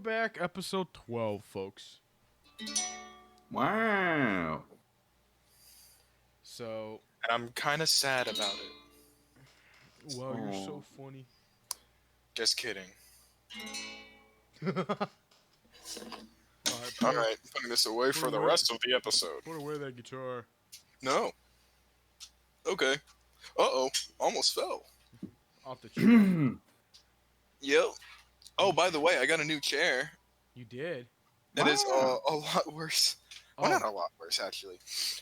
back, episode 12, folks. Wow. So, And I'm kind of sad about it. wow, you're so funny. Just kidding. Alright, All right, putting this away for the away. rest of the episode. Put away that guitar. No. Okay. Uh-oh. Almost fell. Off the chair. Yep. Oh, by the way, I got a new chair. You did? It is Wow. a lot worse. Well, Oh. not a lot worse, actually.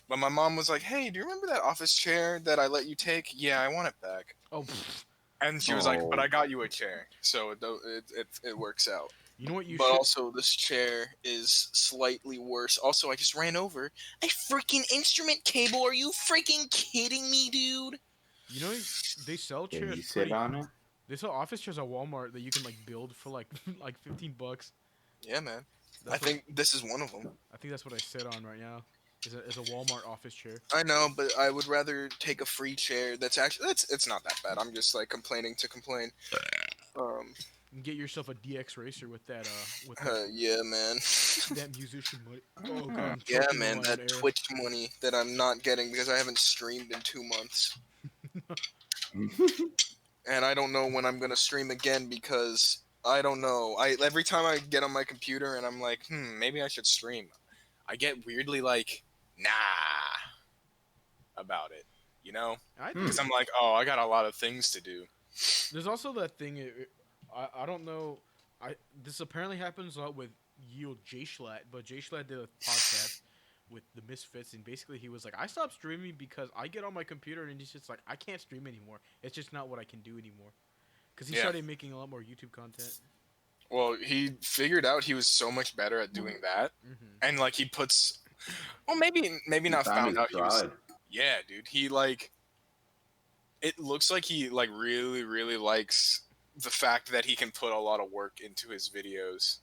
But my mom was like, hey, do you remember that office chair that I let you take? Yeah, I want it back. Oh, pfft. And she was like, but Oh. I got you a chair. So it works out. You know what you But should... also, this chair is slightly worse. Also, I just ran over a freaking instrument cable. Are you freaking kidding me, dude? You know, they sell Can chairs you sit on it? They sell office chairs at Walmart that you can, like, build for, like, like $15. Yeah, man. That's I think this is one of them. I think that's what I sit on right now. Is a Walmart office chair. I know, but I would rather take a free chair. That's actually it's not that bad. I'm just like complaining to complain. And get yourself a DX racer with that, Yeah, man. that musician money. Oh, God, I'm Yeah, choking man. on my That own air. Twitch money that I'm not getting because I haven't streamed in 2 months, and I don't know when I'm gonna stream again because I don't know. Every time I get on my computer and I'm like, maybe I should stream, I get weirdly like, nah, about it. You know? I think Because I'm like, oh, I got a lot of things to do. there's also that thing. I don't know. This apparently happens a lot with Yield J Schlatt, but J Schlatt did a podcast with the Misfits, and basically he was like, I stopped streaming because I get on my computer and it's just like I can't stream anymore. It's just not what I can do anymore. Because he started making a lot more YouTube content. Well, he figured out he was so much better at doing that, and like he puts, well, maybe not found out. He was, yeah, dude. He like, it looks like he like really likes the fact that he can put a lot of work into his videos,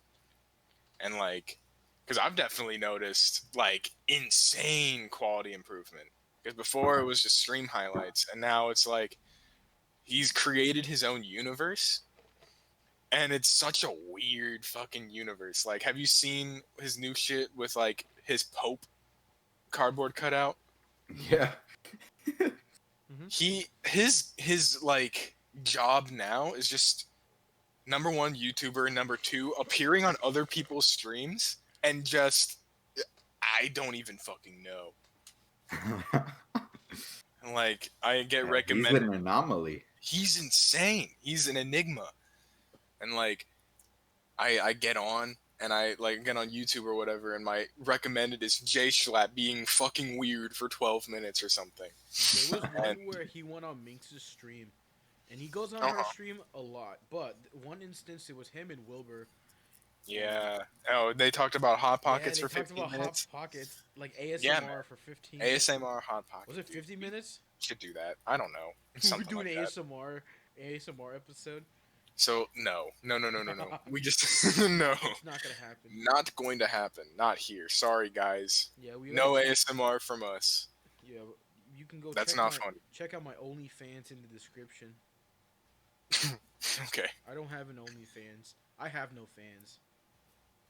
and like, because I've definitely noticed like insane quality improvement. Because before it was just stream highlights, and now it's like he's created his own universe. And it's such a weird fucking universe. Like, have you seen his new shit with like his Pope cardboard cutout? Yeah. His like job now is just number one YouTuber, number two appearing on other people's streams, and just I don't even fucking know. Like I get recommended. He's an anomaly. He's insane. He's an enigma. And like, I get on and I like get on YouTube or whatever, and my recommended is J Schlatt being fucking weird for 12 minutes or something. There was one where he went on Minx's stream, and he goes on her stream a lot. But one instance, it was him and Wilbur. Yeah. Oh, they talked about Hot Pockets for 15 minutes. minutes. Hot Pockets, like ASMR for 15 minutes. ASMR Hot Pockets. Was it 50 minutes? Should do that. I don't know. We're doing like ASMR episode. So no. We just no. It's not gonna happen. Not going to happen. Not here. Sorry, guys. Yeah, no ASMR from us. Yeah, you can go. That's not funny. Check out my OnlyFans in the description. Okay. I don't have an OnlyFans. I have no fans.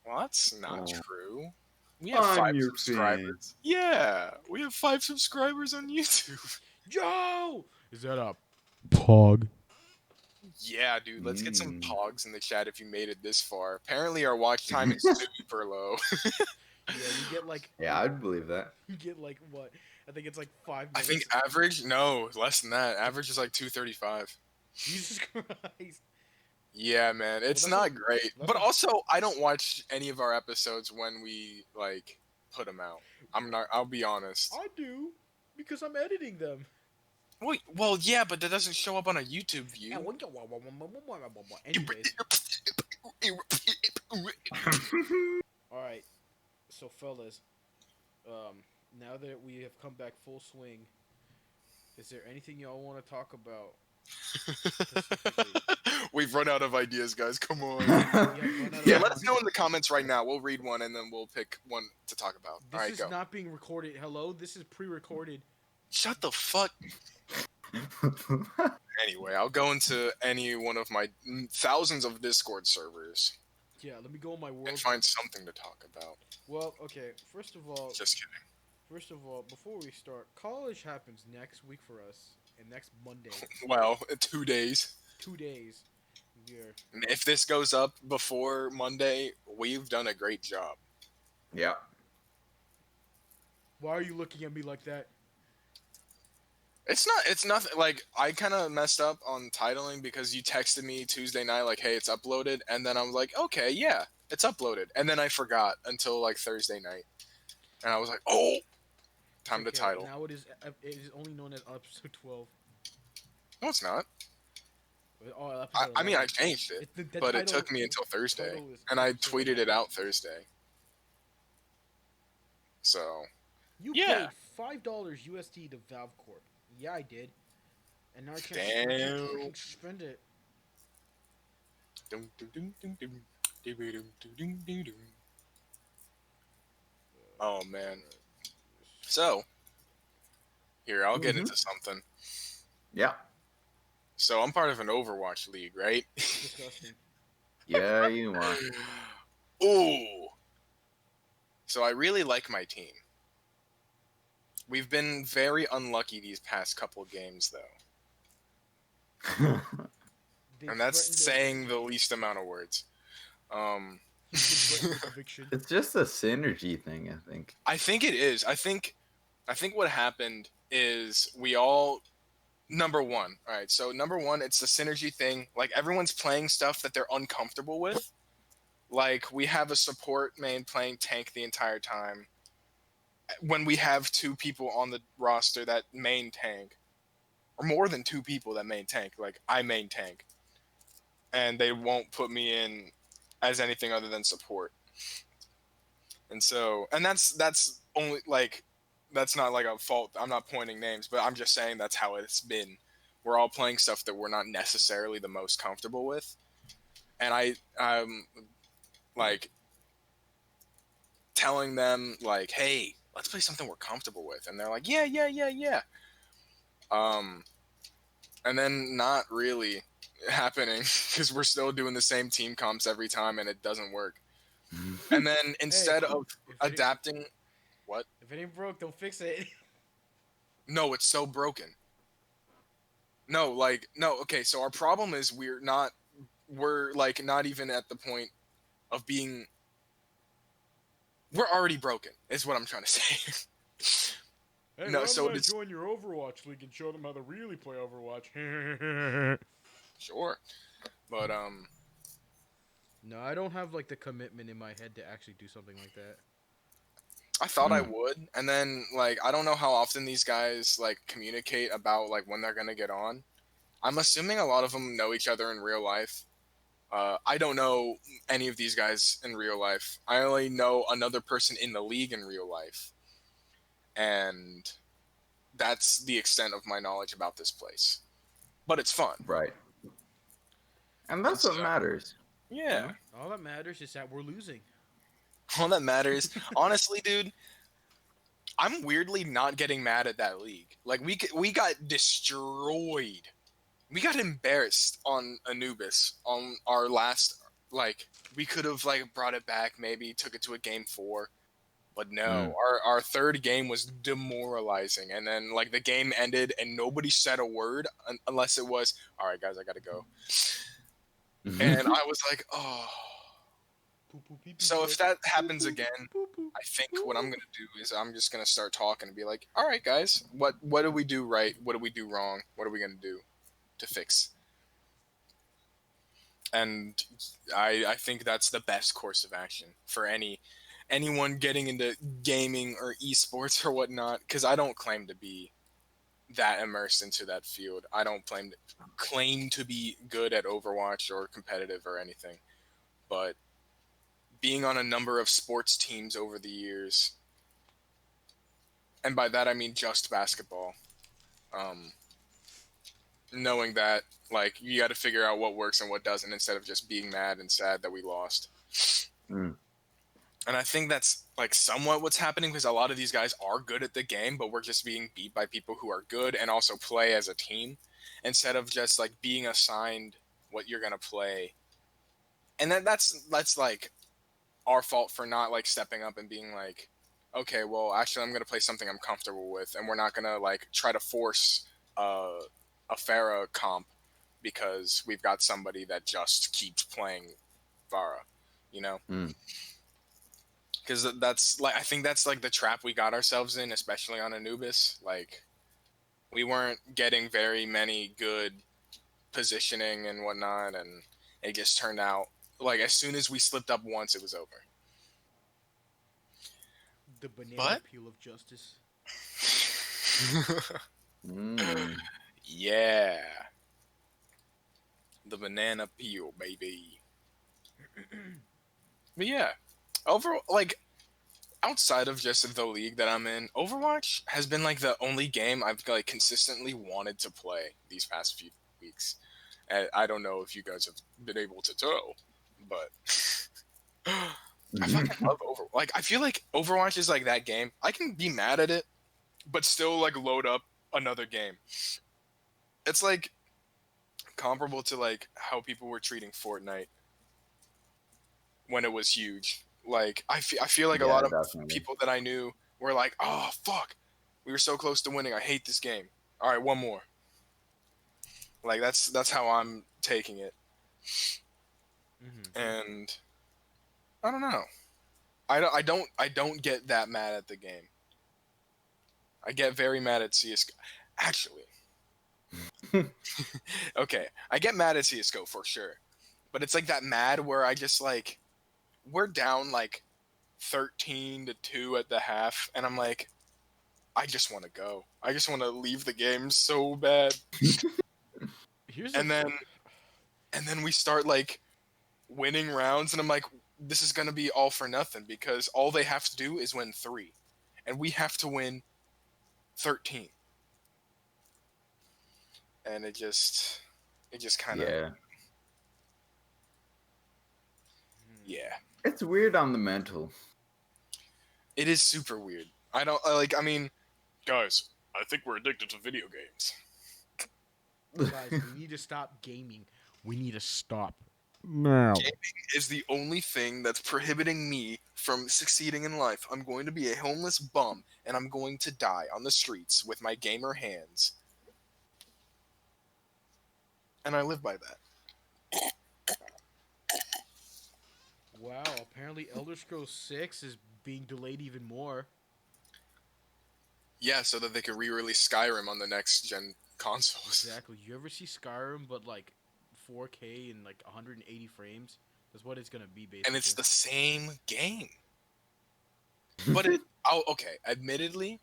Well, that's not true. We have have 5 your subscribers. fans. Yeah, we have 5 subscribers on YouTube. Joe, is that a pog? Yeah, dude. Let's get some pogs in the chat if you made it this far. Apparently, our watch time is super low. Yeah, you get like. Yeah, I'd believe that. You get like what? I think it's like 5 minutes. I think average? No, less than that. Average is like 235. Jesus Christ. Yeah, man, it's not great. But also, I don't watch any of our episodes when we like put them out. I'll be honest. I do, because I'm editing them. Wait, well, yeah, but that doesn't show up on a YouTube view. Anyways. Alright, so fellas, now that we have come back full swing, is there anything y'all want to talk about? We've run out of ideas, guys. Come on. Yeah. Let us know in the comments right now. We'll read one and then we'll pick one to talk about. This All right, is go. not being recorded. Hello, this is pre-recorded. Shut the fuck. Anyway, I'll go into any one of my thousands of Discord servers Yeah, let me go on my world. And find something to talk about. Well, okay. First of all, Just kidding. before we start, college happens next week for us, and next Monday. Well, 2 days. 2 days. Yeah. If this goes up before Monday, we've done a great job. Yeah. Why are you looking at me like that? It's nothing. Like, I kind of messed up on titling because you texted me Tuesday night, like, hey, it's uploaded. And then I was like, okay, yeah, it's uploaded. And then I forgot until, like, Thursday night. And I was like, oh, time to title. Now it is only known as episode 12. No, it's not. Oh, I mean, I changed it, but it took me until Thursday. And I tweeted it out Thursday. So, you yeah. paid $5 USD to Valve Corp. Yeah, I did. And now I Damn. can't spend it. Oh, man. So, here, I'll get into something. Yeah. So, I'm part of an Overwatch league, right? Disgusting. Yeah, you are. Ooh. So, I really like my team. We've been very unlucky these past couple games, though. And that's saying the least amount of words. It's just a synergy thing, I think. I think it is. I think what happened is we all number one. All right, so number one, it's the synergy thing. Like, everyone's playing stuff that they're uncomfortable with. Like, we have a support main playing tank the entire time. When we have 2 people on the roster that main tank, or more than 2 people that main tank, like I main tank, and they won't put me in as anything other than support. And so, and that's only like, that's not like a fault. I'm not pointing names, but I'm just saying that's how it's been. We're all playing stuff that we're not necessarily the most comfortable with, and I'm like telling them like, hey, let's play something we're comfortable with, and they're like, yeah. And then not really happening because we're still doing the same team comps every time, and it doesn't work. And then instead of adapting, what? If it ain't broke, don't fix it. No, it's so broken. No, okay, so our problem is we're like not even at the point of being, we're already broken, is what I'm trying to say. Hey, no, so join your Overwatch league and show them how to really play Overwatch. Sure. But no, I don't have like the commitment in my head to actually do something like that. I thought I would, and then like I don't know how often these guys like communicate about like when they're gonna get on. I'm assuming a lot of them know each other in real life. I don't know any of these guys in real life. I only know another person in the league in real life, and that's the extent of my knowledge about this place. But it's fun, right? And that's what matters. Yeah. All that matters is that we're losing. All that matters, honestly, dude. I'm weirdly not getting mad at that league. Like we got destroyed. We got embarrassed on Anubis on our last. Like, we could have like brought it back, maybe took it to a game 4, but no. Our third game was demoralizing, and then like the game ended and nobody said a word unless it was, all right, guys, I gotta go. And I was like, oh. So if that happens again, I think what I'm gonna do is I'm just gonna start talking and be like, all right, guys, what do we do right? What do we do wrong? What are we gonna do to fix? And I think that's the best course of action for anyone getting into gaming or esports or whatnot, because I don't claim to be that immersed into that field. I don't claim to be good at Overwatch or competitive or anything, but being on a number of sports teams over the years, and by that I mean just basketball, knowing that like you got to figure out what works and what doesn't instead of just being mad and sad that we lost. And I think that's like somewhat what's happening, because a lot of these guys are good at the game, but we're just being beat by people who are good and also play as a team, instead of just like being assigned what you're going to play and that's like our fault for not like stepping up and being like, okay, well, actually, I'm gonna play something I'm comfortable with, and we're not gonna like try to force a Pharah comp because we've got somebody that just keeps playing Pharah, you know? Mm. Because that's like I think that's like the trap we got ourselves in, especially on Anubis. Like we weren't getting very many good positioning and whatnot, and it just turned out like as soon as we slipped up once, it was over. The banana But peel of justice. Mm. yeah, the banana peel, baby. But yeah, overall, like outside of just the league that I'm in, Overwatch has been like the only game I've like consistently wanted to play these past few weeks. And I don't know if you guys have been able to tell, but I fucking love Overwatch. Like I feel like Overwatch is like that game. I can be mad at it, but still like load up another game. It's like comparable to like how people were treating Fortnite when it was huge. Like I feel like a Yeah, lot of definitely. people that I knew were like, "Oh fuck, we were so close to winning. I hate this game. All right, one more." Like that's how I'm taking it, Mm-hmm. and I don't know. I don't get that mad at the game. I get very mad at CS:GO. Actually, okay, I get mad at CS:GO for sure, but it's like that mad where I just like we're down like 13-2 at the half, and I'm like, I just want to go. I just want to leave the game so bad. Here's a And then we start like winning rounds, and I'm like, this is gonna be all for nothing because all they have to do is win 3, and we have to win 13, and it just kind of Yeah. yeah, It's weird on the mental. it is super weird. I don't like. I mean, guys, I think we're addicted to video games. guys. We need to stop gaming. We need to stop now. Gaming is the only thing that's prohibiting me from succeeding in life. I'm going to be a homeless bum, and I'm going to die on the streets with my gamer hands. And I live by that. Wow. Apparently, Elder Scrolls 6 is being delayed even more. Yeah, so that they can re-release Skyrim on the next gen consoles. Exactly. You ever see Skyrim, but like 4K and like 180 frames? That's what it's gonna be basically. And it's the same game. But okay, admittedly,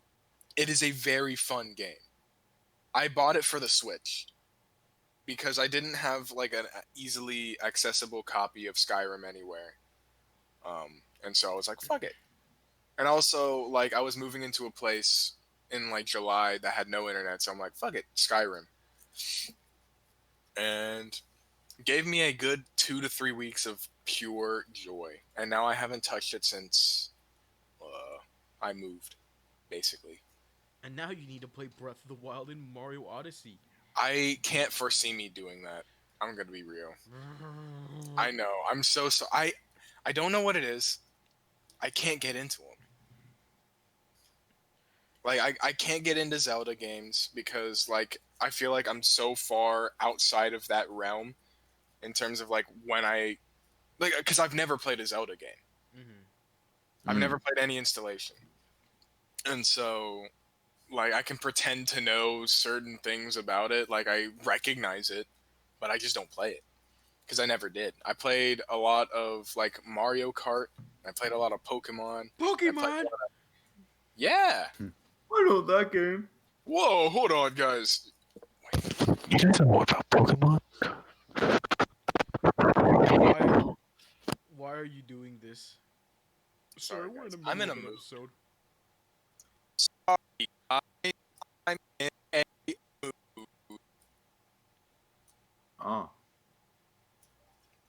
it is a very fun game. I bought it for the Switch because I didn't have like an easily accessible copy of Skyrim anywhere. And so I was like, fuck it. And also, like, I was moving into a place in like July that had no internet, so I'm like, fuck it, Skyrim. And gave me a good 2 to 3 weeks of pure joy. And now I haven't touched it since I moved, basically. And now you need to play Breath of the Wild and Mario Odyssey. I can't foresee me doing that. I'm gonna be real. I know. I'm so. I don't know what it is. I can't get into them. Like I can't get into Zelda games because like I feel like I'm so far outside of that realm in terms of like when I like because I've never played a Zelda game. Mm-hmm. I've never played any installation, and so like I can pretend to know certain things about it. Like I recognize it, but I just don't play it because I never did. I played a lot of like Mario Kart. I played a lot of Pokemon. Pokemon. Yeah. I know that game. Whoa, hold on, guys. You guys know more about Pokemon? Why are you doing this? Sorry, we're in guys. the I'm middle in a of an mood. episode. I'm in a mood. Oh.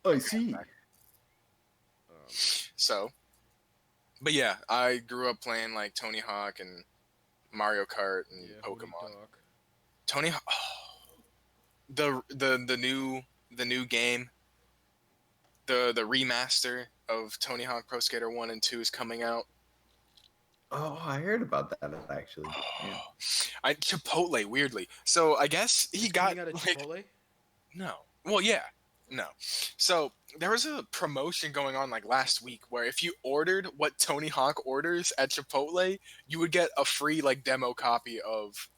I see. So, but yeah, I grew up playing like Tony Hawk and Mario Kart and Pokemon. Tony Hawk, oh, the new game the remaster of Tony Hawk Pro Skater 1 and 2 is coming out. Oh, I heard about that actually. Yeah. Chipotle, weirdly. So I guess he got Coming out of like Chipotle? no. Well, yeah, no. So there was a promotion going on like last week where if you ordered what Tony Hawk orders at Chipotle, you would get a free like demo copy of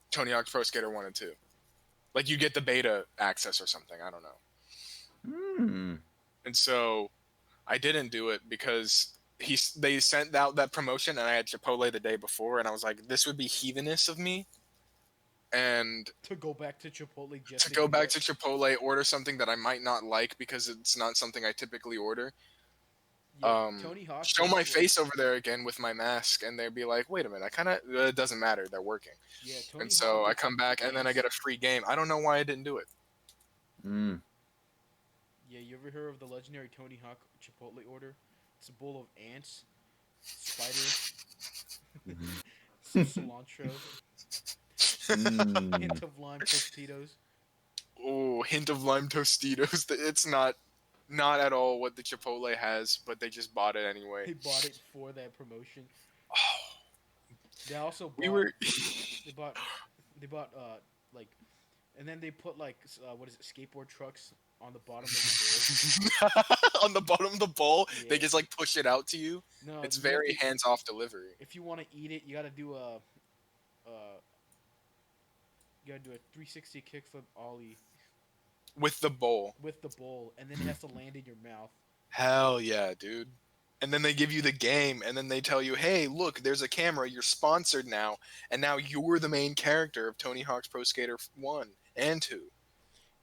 Tony Hawk's Pro Skater 1 and 2. Like you get the beta access or something. I don't know. Hmm. And so I didn't do it because they sent out that promotion and I had Chipotle the day before and I was like, this would be heathenish of me. And To go back to Chipotle just to go back to Chipotle, order something that I might not like because it's not something I typically order. Yeah, Tony Hawk. Show my face over there again with my mask, and they'd be like, "Wait a minute, I kind of it doesn't matter. They're working." Yeah, Tony and so Hawk I come back, and then I get a free game. I don't know why I didn't do it. Mm. Yeah, you ever heard of the legendary Tony Hawk Chipotle order? It's a bowl of ants, spiders, some cilantro, hint of lime Tostitos. Oh, hint of lime Tostitos. It's not at all what the Chipotle has, but they just bought it anyway. They bought it for that promotion. Oh, They also bought, they bought like, and then they put like what is it, skateboard trucks on the bottom of the bowl. On the bottom of the bowl, Yeah. they just like push it out to you. No, It's very hands-off delivery. If you want to eat it, you gotta do a 360 kickflip ollie With the bowl. with the bowl, and then it has to land in your mouth. Hell yeah, dude. And then they give you the game, and then they tell you, hey, look, there's a camera, you're sponsored now, and now you're the main character of Tony Hawk's Pro Skater 1 and 2.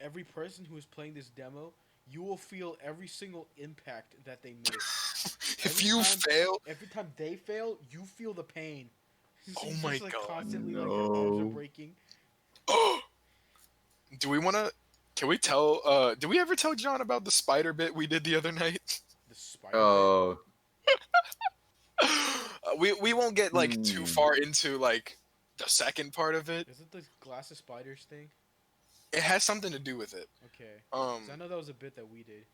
Every person who is playing this demo, you will feel every single impact that they make. Every time they fail, you feel the pain. Oh It's my just, like, God. Constantly, like, your arms are breaking. Do we want to... Can we tell... did we ever tell John about the spider bit we did the other night? The spider. Oh. We won't get, like, too far into, like, the second part of it. Is it the glass of spiders thing? It has something to do with it. Okay. 'Cause I Um, know that was a bit that we did.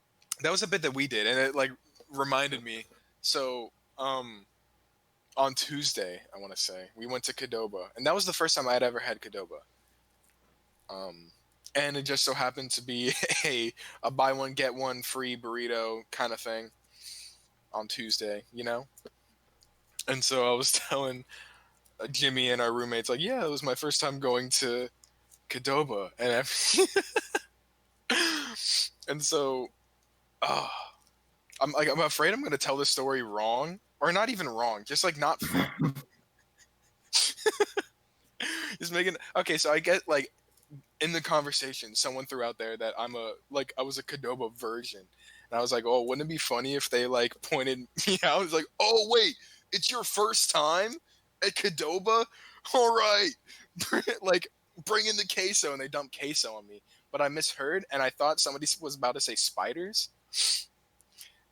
that was a bit that we did, and it, like, reminded me. So, on Tuesday, I want to say, we went to Qdoba, and that was the first time I had ever had Qdoba. And it just so happened to be a buy one get one free burrito kind of thing on Tuesday, you know. And so I was telling Jimmy and our roommates, like, yeah, it was my first time going to Qdoba, and so, I'm afraid I'm gonna tell this story wrong. Or not even wrong, just like not. Just making okay. So I get like in the conversation, someone threw out there that I was a Qdoba virgin, and I was like, oh, wouldn't it be funny if they like pointed me out? It's like, oh wait, it's your first time at Qdoba? All right, like bring in the queso, and they dumped queso on me. But I misheard, and I thought somebody was about to say spiders.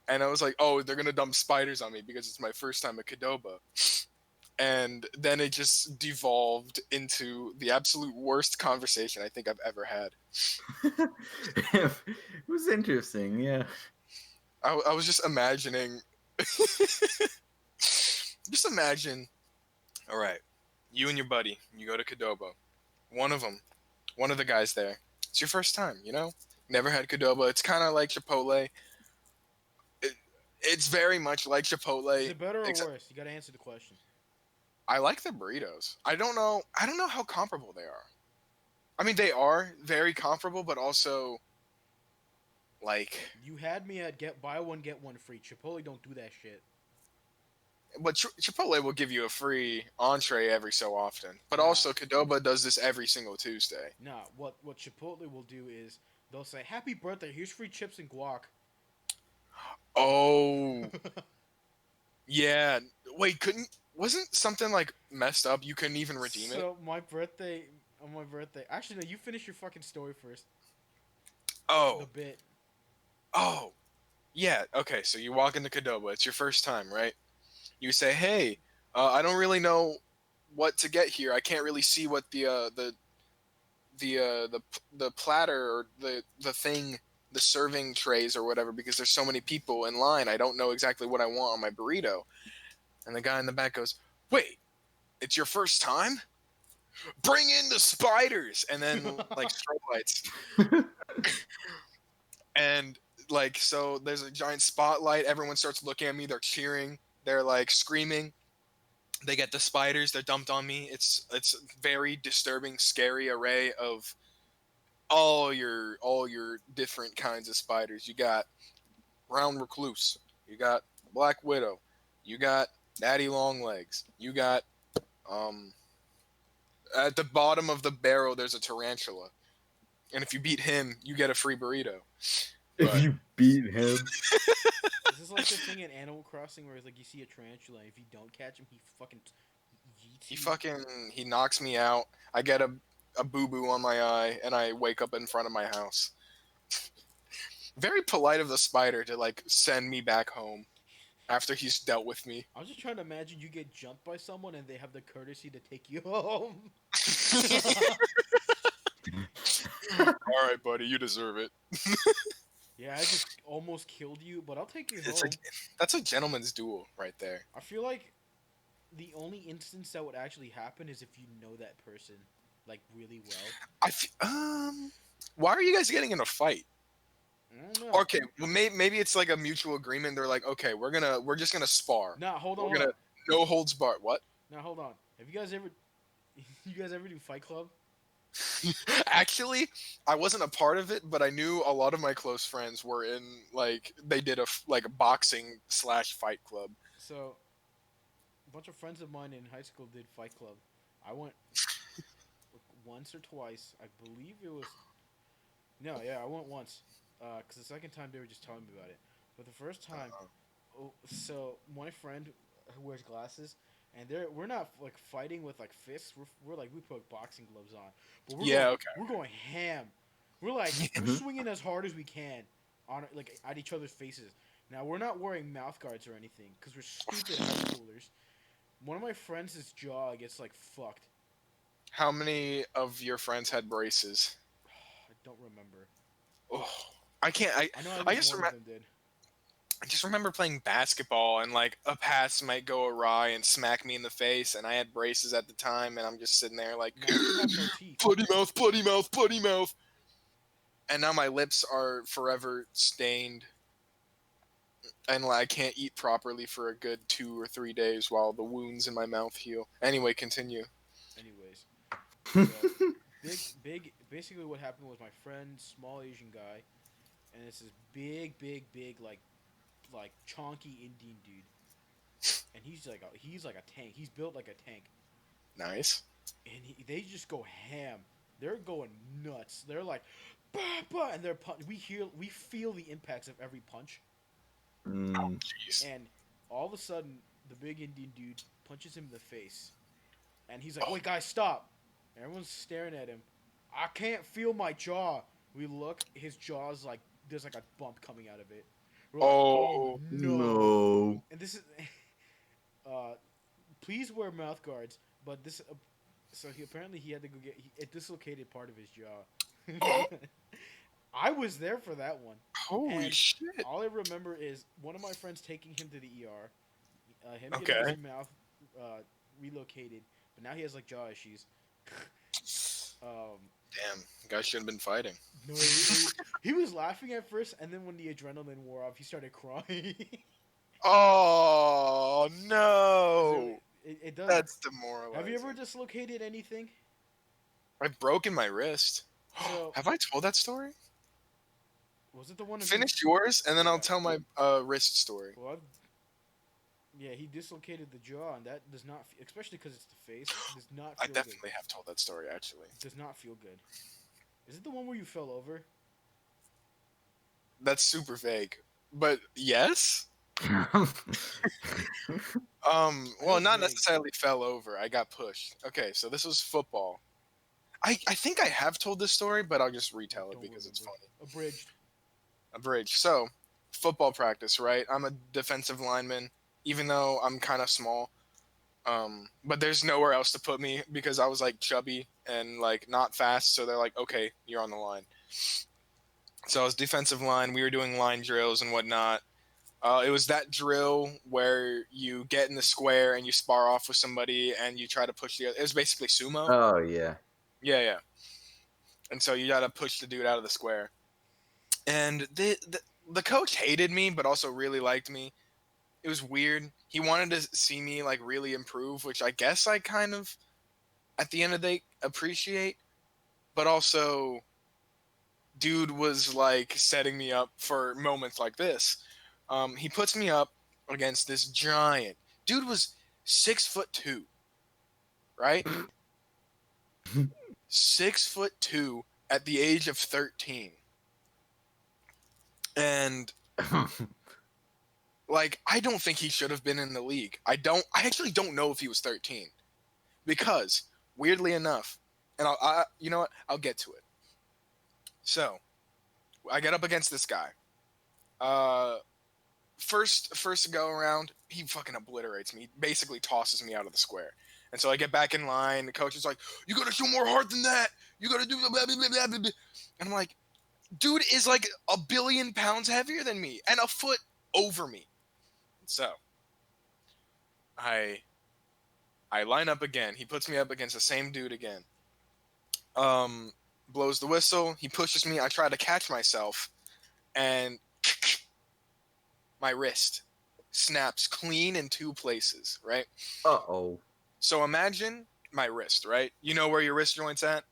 And I was like, oh, they're going to dump spiders on me because it's my first time at Qdoba. And then it just devolved into the absolute worst conversation I think I've ever had. It was interesting, yeah. I was just imagining... just imagine, all right, you and your buddy, you go to Qdoba. One of the guys there, it's your first time, you know? Never had Qdoba. It's kind of like Chipotle. It's very much like Chipotle. Is it better or worse? You gotta answer the question. I like the burritos. I don't know how comparable they are. I mean, they are very comparable, but also, like... You had me at buy one, get one free. Chipotle don't do that shit. But Chipotle will give you a free entree every so often. But also, Qdoba does this every single Tuesday. Nah, what Chipotle will do is, they'll say, happy birthday, here's free chips and guac. Oh. Yeah. Wait, wasn't something like messed up? You couldn't even redeem it? So, on my birthday, actually, no, you finish your fucking story first. Oh. The bit. Oh. Yeah, okay, so you walk into Qdoba. It's your first time, right? You say, hey, I don't really know what to get here. I can't really see what the platter or the thing the serving trays or whatever because there's so many people in line. I don't know exactly what I want on my burrito. And the guy in the back goes, "Wait, it's your first time? Bring in the spiders!" And then like strobe lights. And like, so there's a giant spotlight. Everyone starts looking at me. They're cheering. They're like screaming. They get the spiders. They're dumped on me. It's very disturbing, scary array of all your different kinds of spiders. You got brown recluse. You got black widow. You got daddy long legs. You got at the bottom of the barrel there's a tarantula. And if you beat him, you get a free burrito. If you beat him. This is like the thing in Animal Crossing where it's like you see a tarantula, and if you don't catch him, he fucking yeets you. He knocks me out. I get a boo-boo on my eye, and I wake up in front of my house. Very polite of the spider to like send me back home after he's dealt with me. I was just trying to imagine you get jumped by someone and they have the courtesy to take you home. All right, buddy, you deserve it. Yeah, I just almost killed you, but I'll take you home. That's a gentleman's duel right there. I feel like the only instance that would actually happen is if you know that person like really well. Why are you guys getting in a fight? I don't know. Okay, well maybe it's like a mutual agreement. They're like, okay, we're just gonna spar. Nah, hold on. No holds barred. What? Now hold on. Have you guys ever do Fight Club? Actually, I wasn't a part of it, but I knew a lot of my close friends were in like they did a boxing / fight club. So, a bunch of friends of mine in high school did Fight Club. I went once or twice. I believe it was. No, yeah, I went once. Because the second time they were just telling me about it. But the first time, so my friend who wears glasses, and we're not like fighting with like fists. We're like we put boxing gloves on. But we're going ham. We're like we're swinging as hard as we can on like at each other's faces. Now we're not wearing mouth guards or anything because we're stupid high schoolers. One of my friends' jaw gets like fucked. How many of your friends had braces? I don't remember. Oh, I can't. I just remember playing basketball and like a pass might go awry and smack me in the face, and I had braces at the time, and I'm just sitting there like, bloody mouth, bloody mouth, bloody mouth, and now my lips are forever stained, and like, I can't eat properly for a good 2 or 3 days while the wounds in my mouth heal. Anyway, continue. Anyways, so, big. Basically, what happened was my friend, small Asian guy, and it's this big, like chonky Indian dude, and he's like a tank. He's built like a tank. Nice. And they just go ham. They're going nuts. They're like, bah, bah, and we feel the impacts of every punch. Oh, jeez. And all of a sudden, the big Indian dude punches him in the face, and he's like, "Wait, guys, stop!" And everyone's staring at him. I can't feel my jaw. We look, his jaw's like there's like a bump coming out of it. We're like, oh no! And this is, please wear mouth guards. But this, so he had to go get it dislocated part of his jaw. I was there for that one. Holy shit! All I remember is one of my friends taking him to the ER. Him getting his mouth relocated, but now he has like jaw issues. Damn, the guy shouldn't have been fighting. No, he was laughing at first, and then when the adrenaline wore off, he started crying. Oh no! It does. That's demoralizing. Have you ever dislocated anything? I've broken my wrist. So, have I told that story? Was it the one? Finish yours, and then I'll tell my wrist story. Well, yeah, he dislocated the jaw, and that does not, especially because it's the face, does not feel I definitely have told that story, actually. It does not feel good. Is it the one where you fell over? That's super vague. But yes? Well, not necessarily fell over. I got pushed. Okay, so this was football. I think I have told this story, but I'll just retell it because it's funny. Abridged. So, football practice, right? I'm a defensive lineman, even though I'm kind of small. But there's nowhere else to put me because I was like chubby and like not fast. So they're like, okay, you're on the line. So I was defensive line. We were doing line drills and whatnot. It was that drill where you get in the square and you spar off with somebody and you try to push the other. It was basically sumo. Oh yeah. Yeah. And so you gotta push the dude out of the square. And the coach hated me, but also really liked me. It was weird. He wanted to see me like really improve, which I guess I kind of, at the end of the day, appreciate. But also, dude was like setting me up for moments like this. He puts me up against this giant dude. Was 6'2", right? 6'2" at the age of 13, and like I don't think he should have been in the league. I actually don't know if he was 13, because weirdly enough, and you know what? I'll get to it. So I get up against this guy. First go around, he fucking obliterates me. He basically tosses me out of the square. And so I get back in line. The coach is like, "You gotta show more heart than that. You gotta do blah, blah, blah, blah, blah." And I'm like, dude is like 1,000,000,000 pounds heavier than me and a foot over me. So I line up again. He puts me up against the same dude again. Blows the whistle. He pushes me. I try to catch myself, and my wrist snaps clean in 2 places, right? Uh-oh. So imagine my wrist, right? You know where your wrist joint's at?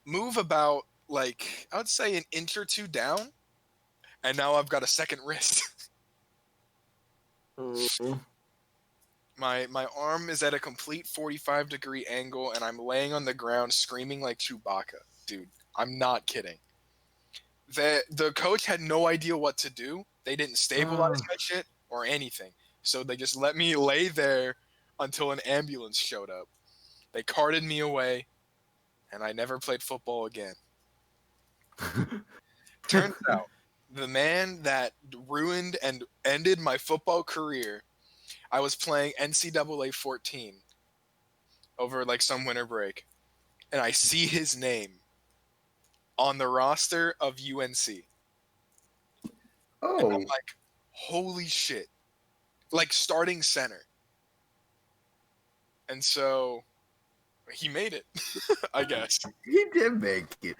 Move about, like, I would say an inch or 2 down, and now I've got a second wrist. My arm is at a complete 45-degree angle, and I'm laying on the ground screaming like Chewbacca. Dude, I'm not kidding. The coach had no idea what to do. They didn't stabilize my shit or anything. So they just let me lay there until an ambulance showed up. They carted me away, and I never played football again. Turns out, the man that ruined and ended my football career, I was playing NCAA 14 over like some winter break, and I see his name on the roster of UNC. Oh. And I'm like, holy shit. Like starting center. And so he made it, I guess. He did make it.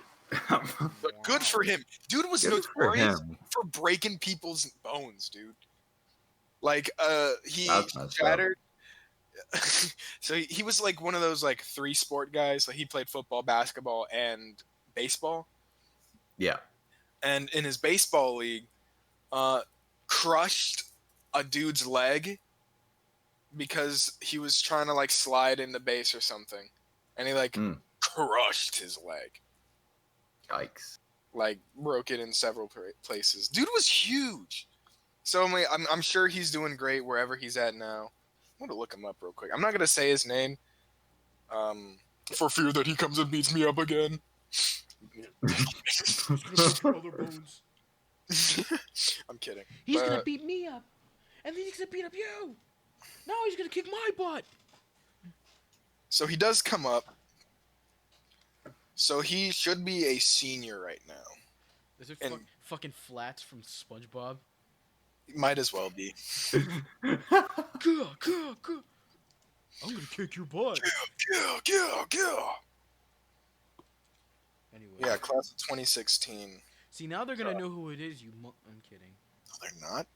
But good for him. Dude was notorious for breaking people's bones, dude. Like, he shattered. So he was like one of those like 3 sport guys. Like he played football, basketball, and baseball. Yeah. And in his baseball league, crushed a dude's leg because he was trying to like slide into base or something, and he like crushed his leg. Yikes! Like broke it in several places. Dude was huge. So I'm sure he's doing great wherever he's at now. I'm gonna look him up real quick. I'm not gonna say his name, for fear that he comes and beats me up again. I'm kidding. He's gonna beat me up, and then he's gonna beat up you. No, he's gonna kick my butt. So he does come up. So he should be a senior right now. Is it fucking Flats from SpongeBob? Might as well be. I'm gonna kick your butt. Yeah. Anyway. Yeah, class of 2016. See, now they're gonna know who it is. I'm kidding. No, they're not.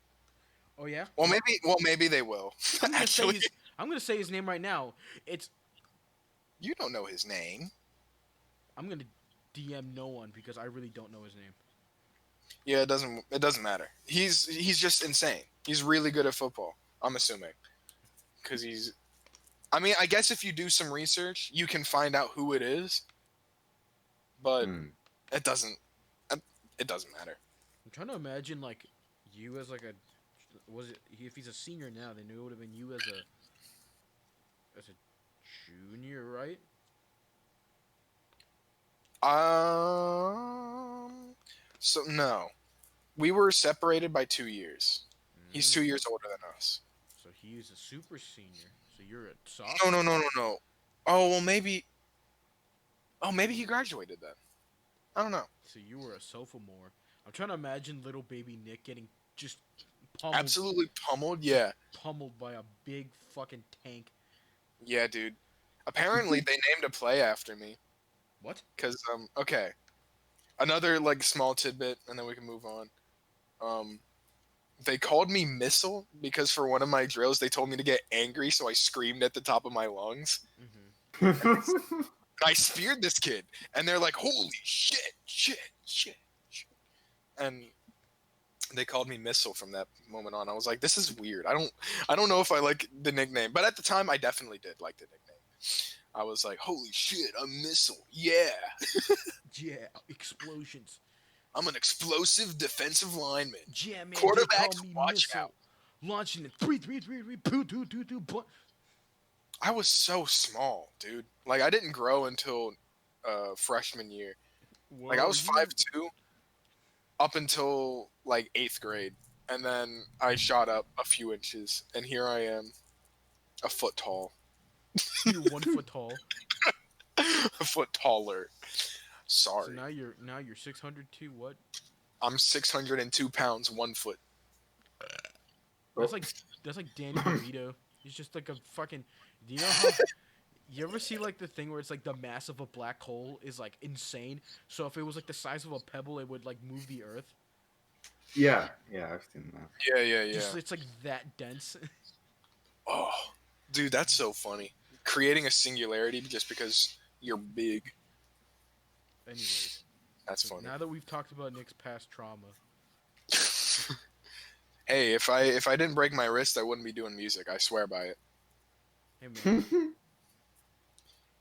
Oh yeah. Well, maybe they will. I'm gonna say his name right now. You don't know his name. I'm gonna DM no one because I really don't know his name. Yeah, it doesn't matter. He's just insane. He's really good at football. I'm assuming, because I mean, I guess if you do some research, you can find out who it is. But it doesn't matter. I'm trying to imagine like you as like if he's a senior now, then it would have been you as a junior, right? So no, we were separated by 2 years. He's 2 years older than us. So he is a super senior. So you're a sophomore. No. Oh well, maybe. Oh, maybe he graduated then. I don't know. So you were a sophomore. I'm trying to imagine little baby Nick getting just pummeled, Absolutely pummeled. Yeah. pummeled by a big fucking tank. Yeah, dude. Apparently, they named a play after me. What? Cause okay, another like small tidbit, and then we can move on. They called me Missile because for one of my drills they told me to get angry, so I screamed at the top of my lungs. And I speared this kid, and they're like, "Holy shit, shit, shit, shit!" And they called me Missile from that moment on. I was like, "This is weird. I don't know if I like the nickname, but at the time, I definitely did like the nickname." I was like, "Holy shit, a missile! Yeah, Yeah, explosions. I'm an explosive defensive lineman. Yeah, man, they call Quarterbacks, me watch Missile. out!" Launching it 3 poo 2 but I was so small, dude. Like I didn't grow until freshman year. Like I was 5'2" up until like 8th grade, and then I shot up a few inches, and here I am, a foot tall, you're 1 foot tall. a foot taller. So Sorry, now you're 602. What? I'm 602 pounds, 1 foot. That's like Danny DeVito. He's just like a fucking. Do you know how? You ever see like the thing where it's like the mass of a black hole is like insane? So if it was like the size of a pebble, it would like move the Earth. Yeah, I've seen that. Yeah. Just it's like that dense. Oh, dude, that's so funny. Creating a singularity just because you're big. Anyways, That's so funny. now that we've talked about Nick's past trauma, Hey, if I didn't break my wrist, I wouldn't be doing music. I swear by it. hey man,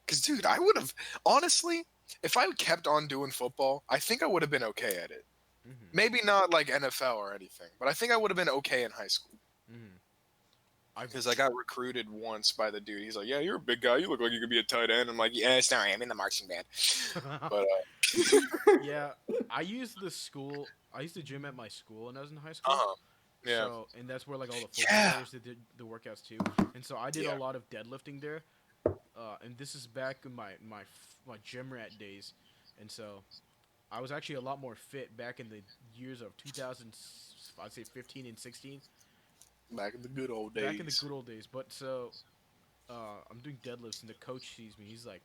Cause dude, I would have honestly, if I kept on doing football, I think I would have been okay at it. mm-hmm, Maybe not like NFL or anything, but I think I would have been okay in high school. mm-hmm. Because I got recruited once by the dude. He's like, "Yeah, you're a big guy. You look like you could be a tight end." I'm like, "Yeah, sorry, I'm in the marching band." But Yeah, I used the gym at my school when I was in high school. uh-huh. Yeah. So, and that's where like all the football Yeah. players did the workouts too. And so I did Yeah. a lot of deadlifting there. And this is back in my gym rat days. And so I was actually a lot more fit back in the years of 2000, I'd say 15 and 16. Back in the good old days. Back in the good old days. But so I'm doing deadlifts and the coach sees me. He's like,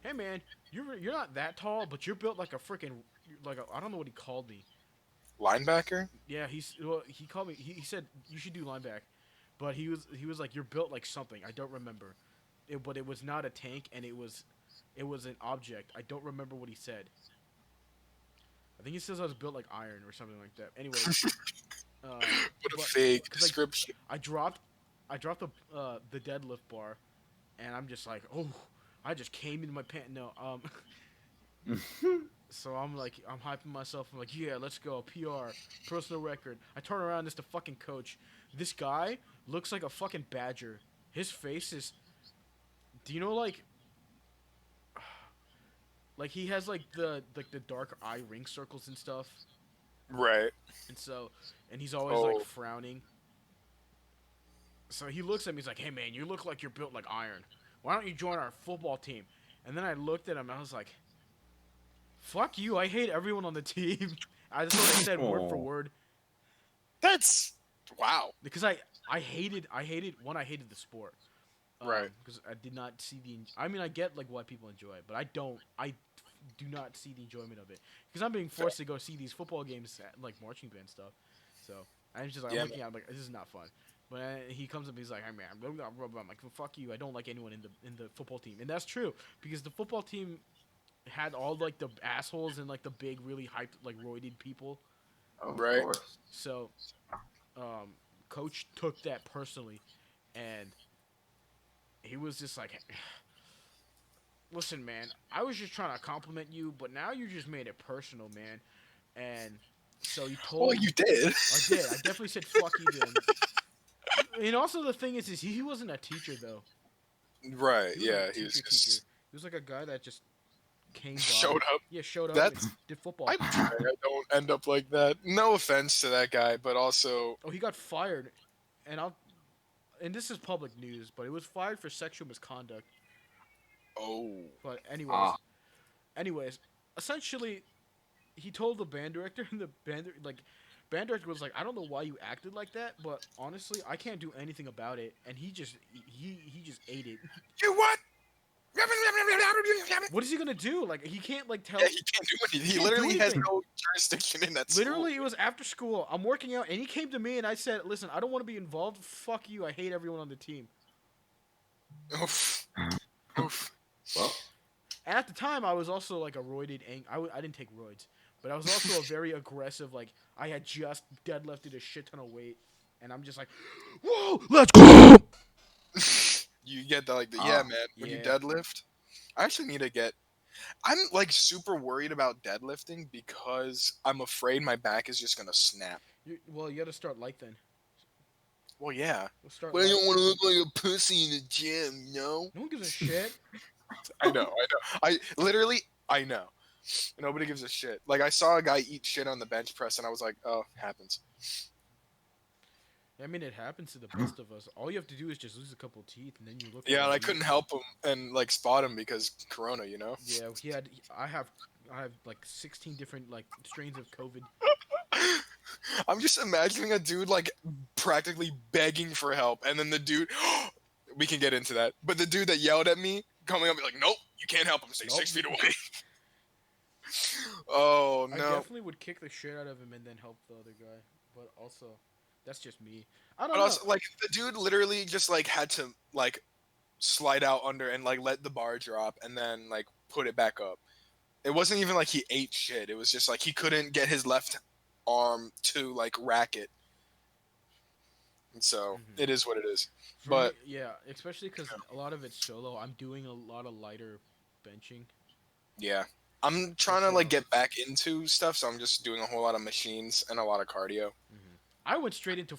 "Hey man, you're not that tall, but you're built like a freaking I don't know what he called me. Linebacker? Yeah, he called me. He said you should do linebacker, but he was like you're built like something. I don't remember, but it was not a tank and it was an object. I don't remember what he said. I think he says I was built like iron or something like that. Anyway, What a fake description. I dropped the deadlift bar, and I'm just like, oh, I just came into my pant. No, so I'm hyping myself. I'm like, yeah, let's go. PR, personal record. I turn around, it's the fucking coach. This guy looks like a fucking badger. His face is, do you know like he has like the dark eye ring circles and stuff, Right. and he's always like frowning. So he looks at me, he's like, "Hey man, you look like you're built like iron. Why don't you join our football team?" And then I looked at him and I was like, "Fuck you! I hate everyone on the team." I just what I said word for word. That's wow. Because I hated the sport. Right. Because I did not see I mean, I get like why people enjoy it, but I do not see the enjoyment of it because I'm being forced to go see these football games at, like marching band stuff. So I'm just like I'm looking at it, I'm like, this is not fun. But he comes up, he's like, "Hey man, I'm like, well, fuck you. I don't like anyone in the football team," and that's true because the football team had all like the assholes and like the big, really hyped, like roided people. Oh, Right. Of course. So, coach took that personally, and he was just like, "Listen, man, I was just trying to compliment you, but now you just made it personal, man." And so he told. Well, you did. I did. I definitely said "fuck you" to him. And also the thing is he wasn't a teacher though. Right. He Yeah. wasn't a He was teacher. just He was like a guy that just came by. showed up. Yeah, showed up That's- and did football. I'm trying. I don't end up like that. No offense to that guy, but also Oh, he got fired, and this is public news, but he was fired for sexual misconduct. oh But anyways, Ah. anyways, essentially, he told the band director, and the band director was like, I don't know why you acted like that, but honestly, I can't do anything about it. And he just ate it. You what? What is he gonna do? Like, he can't like tell. Yeah, he can't do anything. He literally has no jurisdiction in that school. Literally, it was after school. I'm working out, and he came to me, and I said, "Listen, I don't want to be involved. Fuck you. I hate everyone on the team." Oof. Oof. Well, And at the time, I was also like a roided. I didn't take roids, but I was also a very aggressive. Like, I had just deadlifted a shit ton of weight, and I'm just like, "Whoa, let's go!" You get the yeah, man. When you deadlift, I actually need to get. I'm like super worried about deadlifting because I'm afraid my back is just gonna snap. You gotta start light then. Well, yeah. Start But I don't want to look like a pussy in the gym, you know? No one gives a shit. I know. I know. Nobody gives a shit. Like, I saw a guy eat shit on the bench press, and I was like, oh, happens. I mean, it happens to the best of us. All you have to do is just lose a couple teeth, and then you look. Yeah, and I couldn't help him and like spot him because Corona, you know. Yeah, I have like 16 different like strains of COVID. I'm just imagining a dude like practically begging for help, and then the dude, we can get into that, but the dude that yelled at me coming up like, nope, you can't help him, stay 6 feet away. Oh no! I definitely would kick the shit out of him and then help the other guy, but also. That's just me. I don't know. Also, like, the dude literally just like had to like slide out under and like let the bar drop and then like put it back up. It wasn't even like he ate shit. It was just like he couldn't get his left arm to like rack it. And so it is what it is. But me, yeah, especially because a lot of it's solo. I'm doing a lot of lighter benching. Yeah, I'm trying to like get back into stuff, so I'm just doing a whole lot of machines and a lot of cardio. I went straight into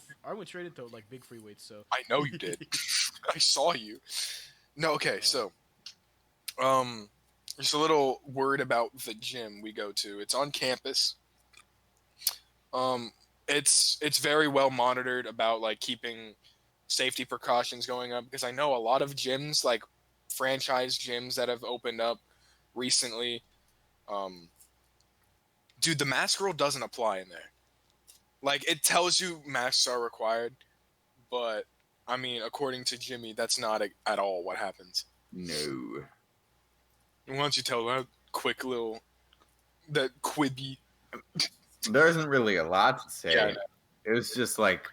like big free weights. So I know you did. I saw you. No, okay, so just a little word about the gym we go to. It's on campus. It's very well monitored about like keeping safety precautions going up because I know a lot of gyms, like franchise gyms that have opened up recently, dude, the mask rule doesn't apply in there. Like, it tells you masks are required, but, I mean, according to Jimmy, that's not at all what happens. No. Why don't you tell that quick little, that quibby? There isn't really a lot to say. Yeah, it was just like,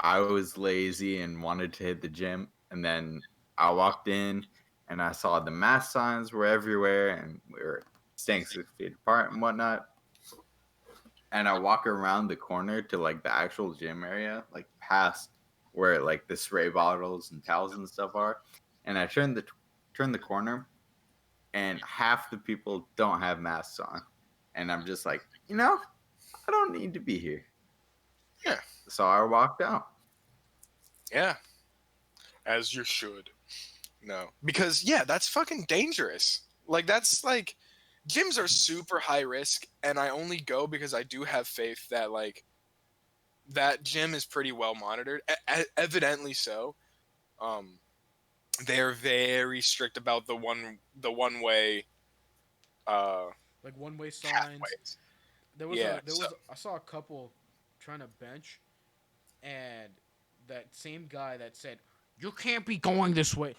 I was lazy and wanted to hit the gym, and then I walked in, and I saw the mask signs were everywhere, and we were staying 6 feet apart and whatnot. And I walk around the corner to like the actual gym area, like past where like the spray bottles and towels and stuff are. And I turn the corner, and half the people don't have masks on. And I'm just like, I don't need to be here. Yeah. So I walked out. Yeah. As you should. No. Because, yeah, that's fucking dangerous. Like, that's like... Gyms are super high risk, and I only go because I do have faith that, like, that gym is pretty well monitored. Evidently so. They are very strict about the one way. Like one-way signs. Pathways. I saw a couple trying to bench, and that same guy that said, "You can't be going this way,"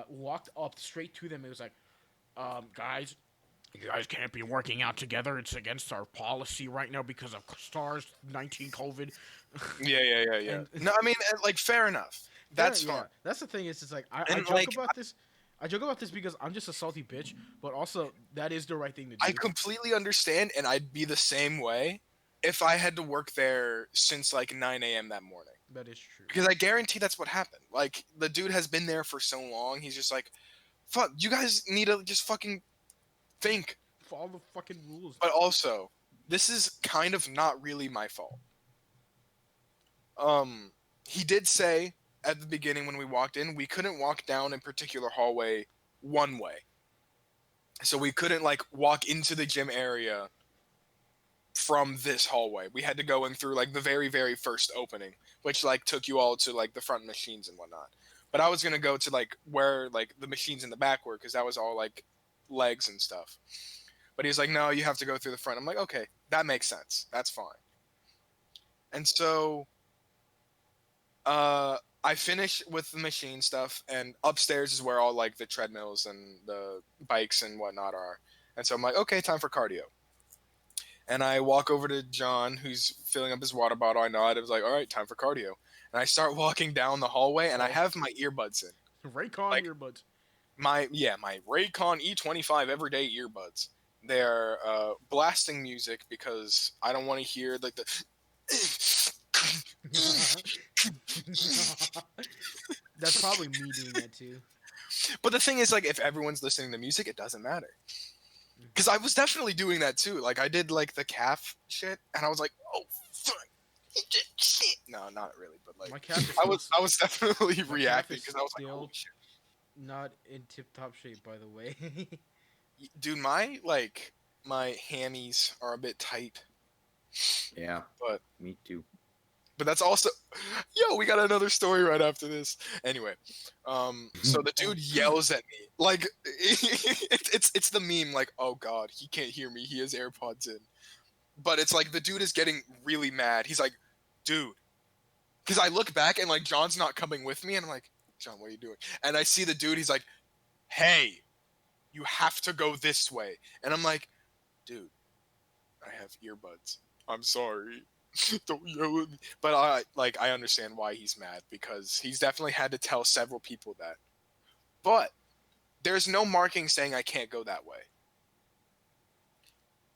walked up straight to them. It was like, guys. You guys can't be working out together. It's against our policy right now because of SARS-19 COVID. Yeah. No, I mean, like, fair enough. That's fine. Yeah. That's the thing is, it's like, I joke about this. I joke about this because I'm just a salty bitch, but also that is the right thing to do. I completely understand, and I'd be the same way if I had to work there since, like, 9 a.m. that morning. That is true. Because I guarantee that's what happened. Like, the dude has been there for so long, he's just like, fuck, you guys need to just fucking... think. Follow the fucking rules. But also, this is kind of not really my fault. He did say at the beginning when we walked in, we couldn't walk down a particular hallway one way. So we couldn't like walk into the gym area from this hallway. We had to go in through like the very, very first opening, which like took you all to like the front machines and whatnot. But I was going to go to like where like the machines in the back were because that was all like legs and stuff. But he was like, no, you have to go through the front. I'm like, okay. that makes sense. That's fine. And so I finish with the machine stuff, and upstairs is where all like the treadmills and the bikes and whatnot are. And so I'm like, okay, time for cardio. And I walk over to John, who's filling up his water bottle. I nod. I was like, all right, time for cardio. And I start walking down the hallway, and I have my earbuds in. Raycon Like, earbuds. My Raycon E25 everyday earbuds. They're blasting music because I don't want to hear like the. That's probably me doing that too. But the thing is, like, if everyone's listening to music, it doesn't matter. Because I was definitely doing that too. Like, I did like the calf shit, and I was like, "Oh, fuck." No, not really, but like, My calf is I was definitely reacting because I was like, still "Holy shit, not in tip-top shape, by the way. dude!" My hammies are a bit tight. Yeah, but me too. But that's also, yo, we got another story right after this. Anyway, so the dude yells at me like it's the meme like, oh god, he can't hear me, he has AirPods in. But it's like the dude is getting really mad. He's like, dude, because I look back and like John's not coming with me, and I'm like, John, what are you doing? And I see the dude. He's like, hey, you have to go this way. And I'm like, dude, I have earbuds. I'm sorry. Don't yell at me. But I understand why he's mad, because he's definitely had to tell several people that. But there's no marking saying I can't go that way.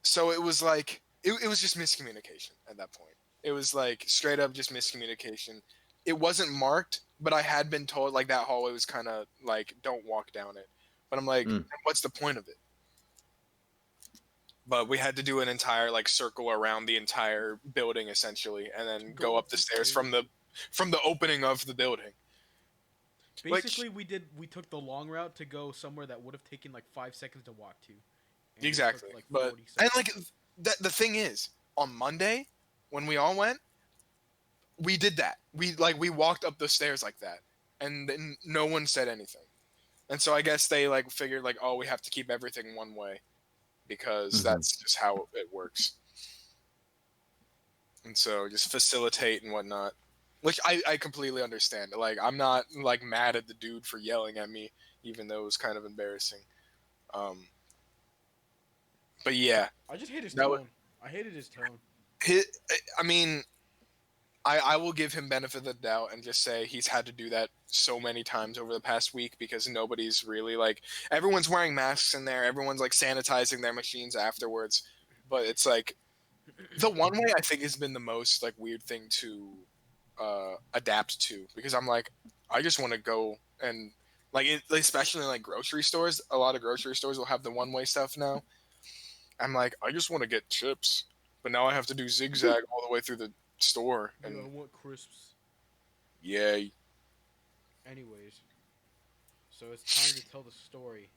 So it was like it was just miscommunication at that point. It was like straight up just miscommunication. It wasn't marked, but I had been told like that hallway was kind of like don't walk down it. But I'm like, what's the point of it? But we had to do an entire like circle around the entire building essentially, and then go up the stairs from the opening of the building. Basically, like, we took the long route to go somewhere that would have taken like 5 seconds to walk to. Exactly. Like but and like the thing is, on Monday when we all went, we did that. We walked up the stairs like that, and then no one said anything. And so I guess they like figured like, oh, we have to keep everything one way, because that's just how it works. And so just facilitate and whatnot, which I completely understand. Like, I'm not like mad at the dude for yelling at me, even though it was kind of embarrassing. But yeah, I just hate his tone. I hated his tone. I mean, I will give him benefit of the doubt and just say he's had to do that so many times over the past week, because nobody's really like, everyone's wearing masks in there, everyone's like sanitizing their machines afterwards, but it's like the one way I think has been the most like weird thing to adapt to, because I'm like, I just want to go and like especially in like grocery stores, a lot of grocery stores will have the one way stuff now. I'm like, I just want to get chips, but now I have to do zigzag all the way through the store. And I want crisps. Yay. Anyways, so it's time to tell the story.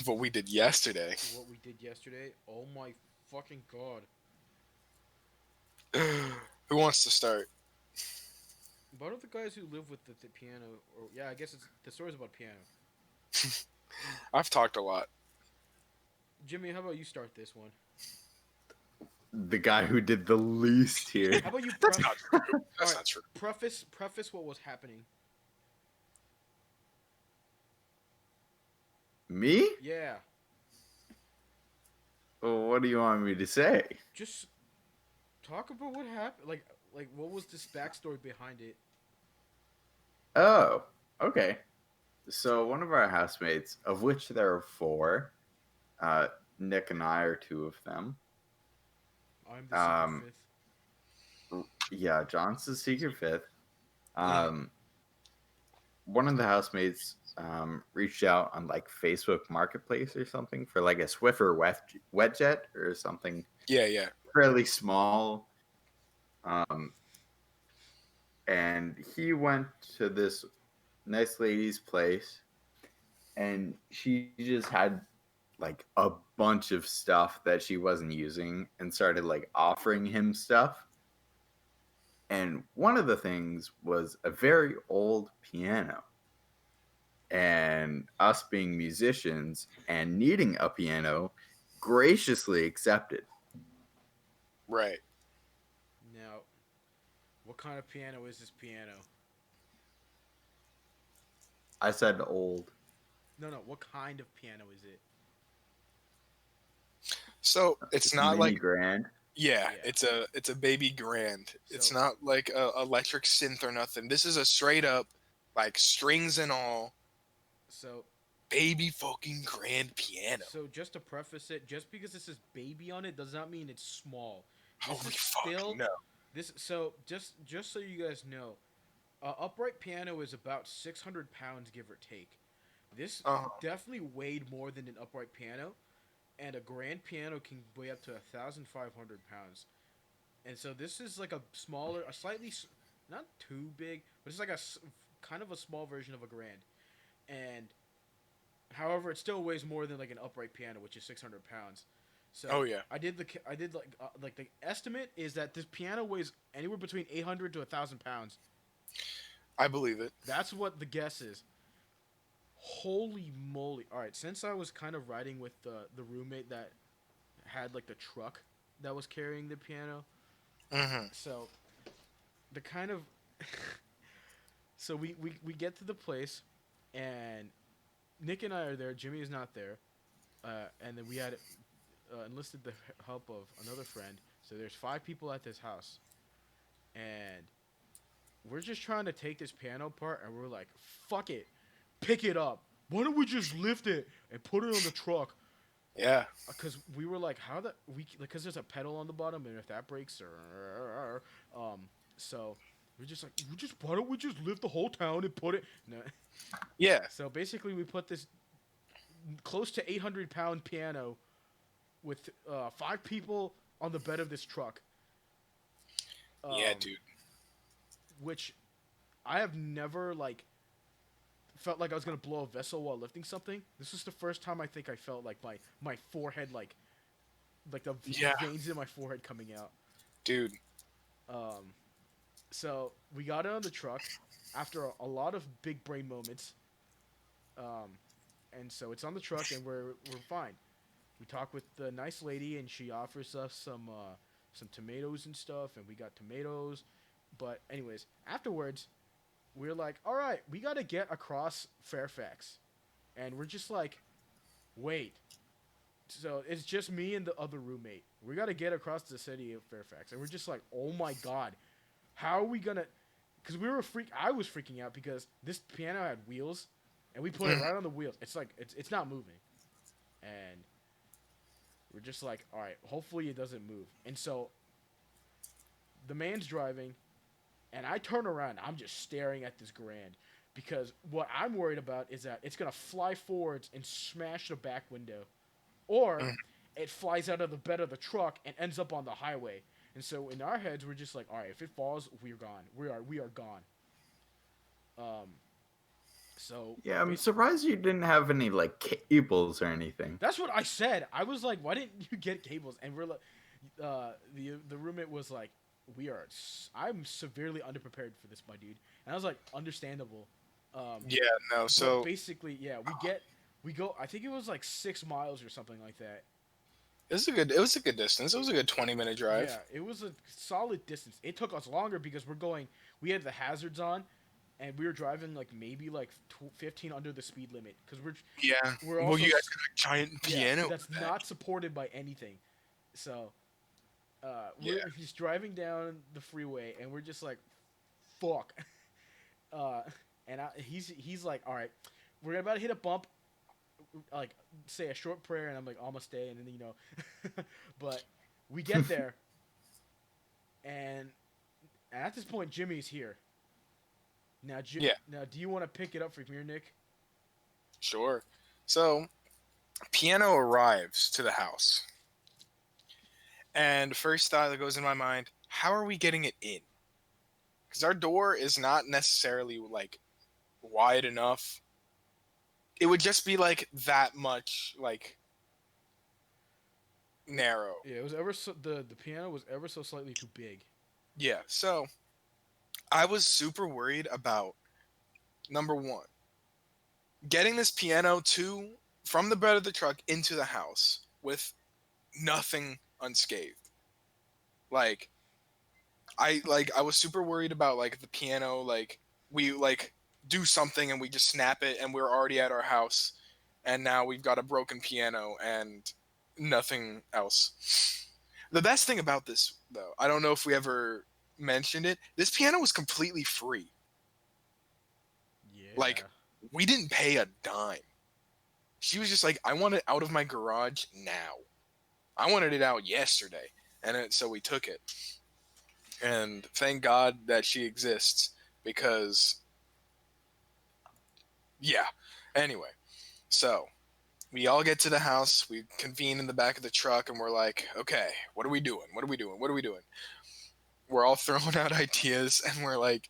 What we did yesterday. What we did yesterday? Oh my fucking god. Who wants to start? One of the guys who live with the piano, or yeah, I guess the story's about piano. I've talked a lot. Jimmy, how about you start this one? The guy who did the least here. How about you? That's not true. That's not true. Preface what was happening. Me? Yeah. Well, what do you want me to say? Just talk about what happened. Like what was this backstory behind it? Oh, okay. So one of our housemates, of which there are 4, Nick and I are 2 of them. I'm the secret 5th. Yeah, John's the secret 5th. One of the housemates reached out on like Facebook Marketplace or something for like a Swiffer wet jet or something. Yeah. Fairly small. And he went to this nice lady's place, and she just had like a bunch of stuff that she wasn't using and started like offering him stuff. And one of the things was a very old piano. And us being musicians and needing a piano, graciously accepted. Right. Now, what kind of piano is this piano? I said old. No, what kind of piano is it? So it's not mini like grand. yeah, Yeah. it's a baby grand. It's So- not like a electric synth or nothing. This is a straight up like strings and all So, baby fucking grand piano. so just to preface it, just because this is baby on it does not mean it's small. This Holy is fuck, still no. this. So just so you guys know, upright piano is about 600 pounds, give or take. This Uh-huh. definitely weighed more than an upright piano, and a grand piano can weigh up to 1,500 pounds. And so this is like a smaller, a slightly, not too big, but it's like kind of a small version of a grand. And however, it still weighs more than like an upright piano, which is 600 pounds. So Oh, yeah. I did like the estimate is that this piano weighs anywhere between 800 to 1,000 pounds. I believe it. That's what the guess is. Holy moly! All right, since I was kind of riding with the roommate that had like the truck that was carrying the piano, Mm-hmm. so the kind of so we get to the place, and Nick and I are there. Jimmy is not there, and then we had enlisted the help of another friend. So there's 5 people at this house, and we're just trying to take this piano apart, and we're like, fuck it, pick it up. Why don't we just lift it and put it on the truck? Yeah. Because we were like, how that we because there's a pedal on the bottom, and if that breaks, so we're just like, why don't we just lift the whole town and put it? No. Yeah. So basically, we put this close to 800-pound piano with 5 people on the bed of this truck. Yeah, dude. Which I have never like felt like I was gonna blow a vessel while lifting something. This is the first time I think I felt like my forehead like the veins in my forehead coming out. Dude. So we got it on the truck after a lot of big brain moments. And so it's on the truck, and we're fine. We talk with the nice lady, and she offers us some tomatoes and stuff, and we got tomatoes. But anyways, afterwards, we're like, all right, we got to get across Fairfax. And we're just like, wait. So it's just me and the other roommate. We got to get across the city of Fairfax. And we're just like, oh my God, how are we going to... Because I was freaking out because this piano had wheels, and we put it right on the wheels. It's like, it's not moving. And we're just like, all right, hopefully it doesn't move. And so the man's driving, and I turn around. I'm just staring at this grand because what I'm worried about is that it's going to fly forwards and smash the back window, or it flies out of the bed of the truck and ends up on the highway. And so in our heads, we're just like, all right, if it falls, we're gone. We are gone. So yeah, I'm surprised you didn't have any like cables or anything. That's what I said. I was like, why didn't you get cables? And we're like, the roommate was like, I'm severely underprepared for this, my dude. And I was like, understandable. Yeah, no, so basically, yeah, we go, I think it was like 6 miles or something like that. it was a good distance. It was a good 20-minute drive. Yeah, it was a solid distance. It took us longer because we had the hazards on, and we were driving like maybe like 15 under the speed limit because we're also, well, you guys got a giant piano that's not supported by anything. So we're just driving down the freeway, and we're just like, fuck. And he's like, all right, we're about to hit a bump, like say a short prayer, and I'm like, almost stay, and then but we get there, and at this point, Jimmy's here. Now, Now, do you want to pick it up from here, Nick? Sure. So, piano arrives to the house. And first thought that goes in my mind, how are we getting it in? Because our door is not necessarily, like, wide enough. It would just be, like, that much, like, narrow. Yeah, it was the piano was ever so slightly too big. Yeah, so I was super worried about, number one, getting this piano from the bed of the truck into the house with nothing unscathed. Like I was super worried about like the piano, like we like do something and we just snap it and we're already at our house and now we've got a broken piano and nothing else. The best thing about this though, I don't know if we ever mentioned it, this piano was completely free. Yeah. Like we didn't pay a dime. She was just like, I want it out of my garage now. I wanted it out yesterday. And so we took it. And thank God that she exists because, yeah. Anyway, so we all get to the house. We convene in the back of the truck and we're like, okay, what are we doing? What are we doing? What are we doing? We're all throwing out ideas and we're like,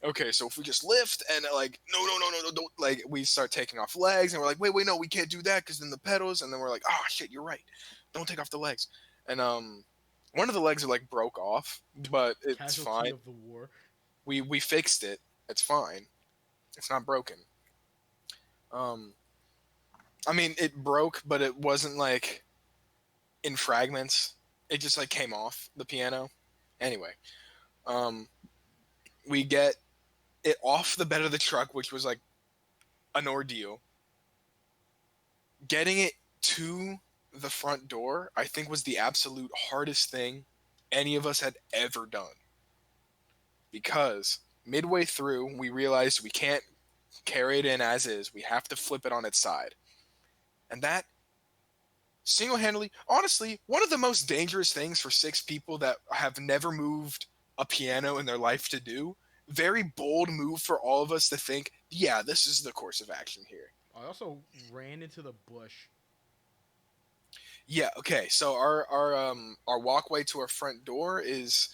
okay, so if we just lift and like, no, don't, like we start taking off legs and we're like, wait, no, we can't do that because then the pedals. And then we're like, oh shit, you're right. Don't take off the legs. And one of the legs are like broke off, but it's Casualty fine. of the war. We fixed it. It's fine. It's not broken. I mean, it broke, but it wasn't like in fragments. It just like came off the piano. Anyway, we get it off the bed of the truck, which was like an ordeal. Getting it to the front door, I think, was the absolute hardest thing any of us had ever done. Because midway through, we realized we can't carry it in as is. We have to flip it on its side. And that, single-handedly, honestly, one of the most dangerous things for 6 people that have never moved a piano in their life to do. Very bold move for all of us to think, yeah, this is the course of action here. I also ran into the bush. Yeah, okay. So our walkway to our front door is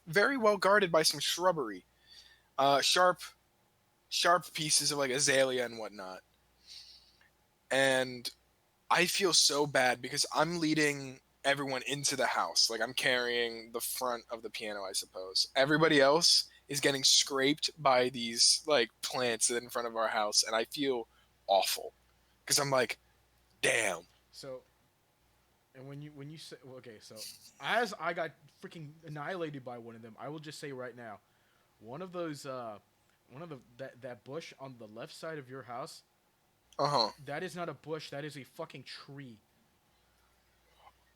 very well guarded by some shrubbery. Sharp pieces of like azalea and whatnot. And I feel so bad because I'm leading everyone into the house. Like I'm carrying the front of the piano, I suppose. Everybody else is getting scraped by these like plants in front of our house, and I feel awful because I'm like, damn. So, and when you say, well, okay, so as I got freaking annihilated by one of them, I will just say right now, one of that bush on the left side of your house. That is not a bush. That is a fucking tree.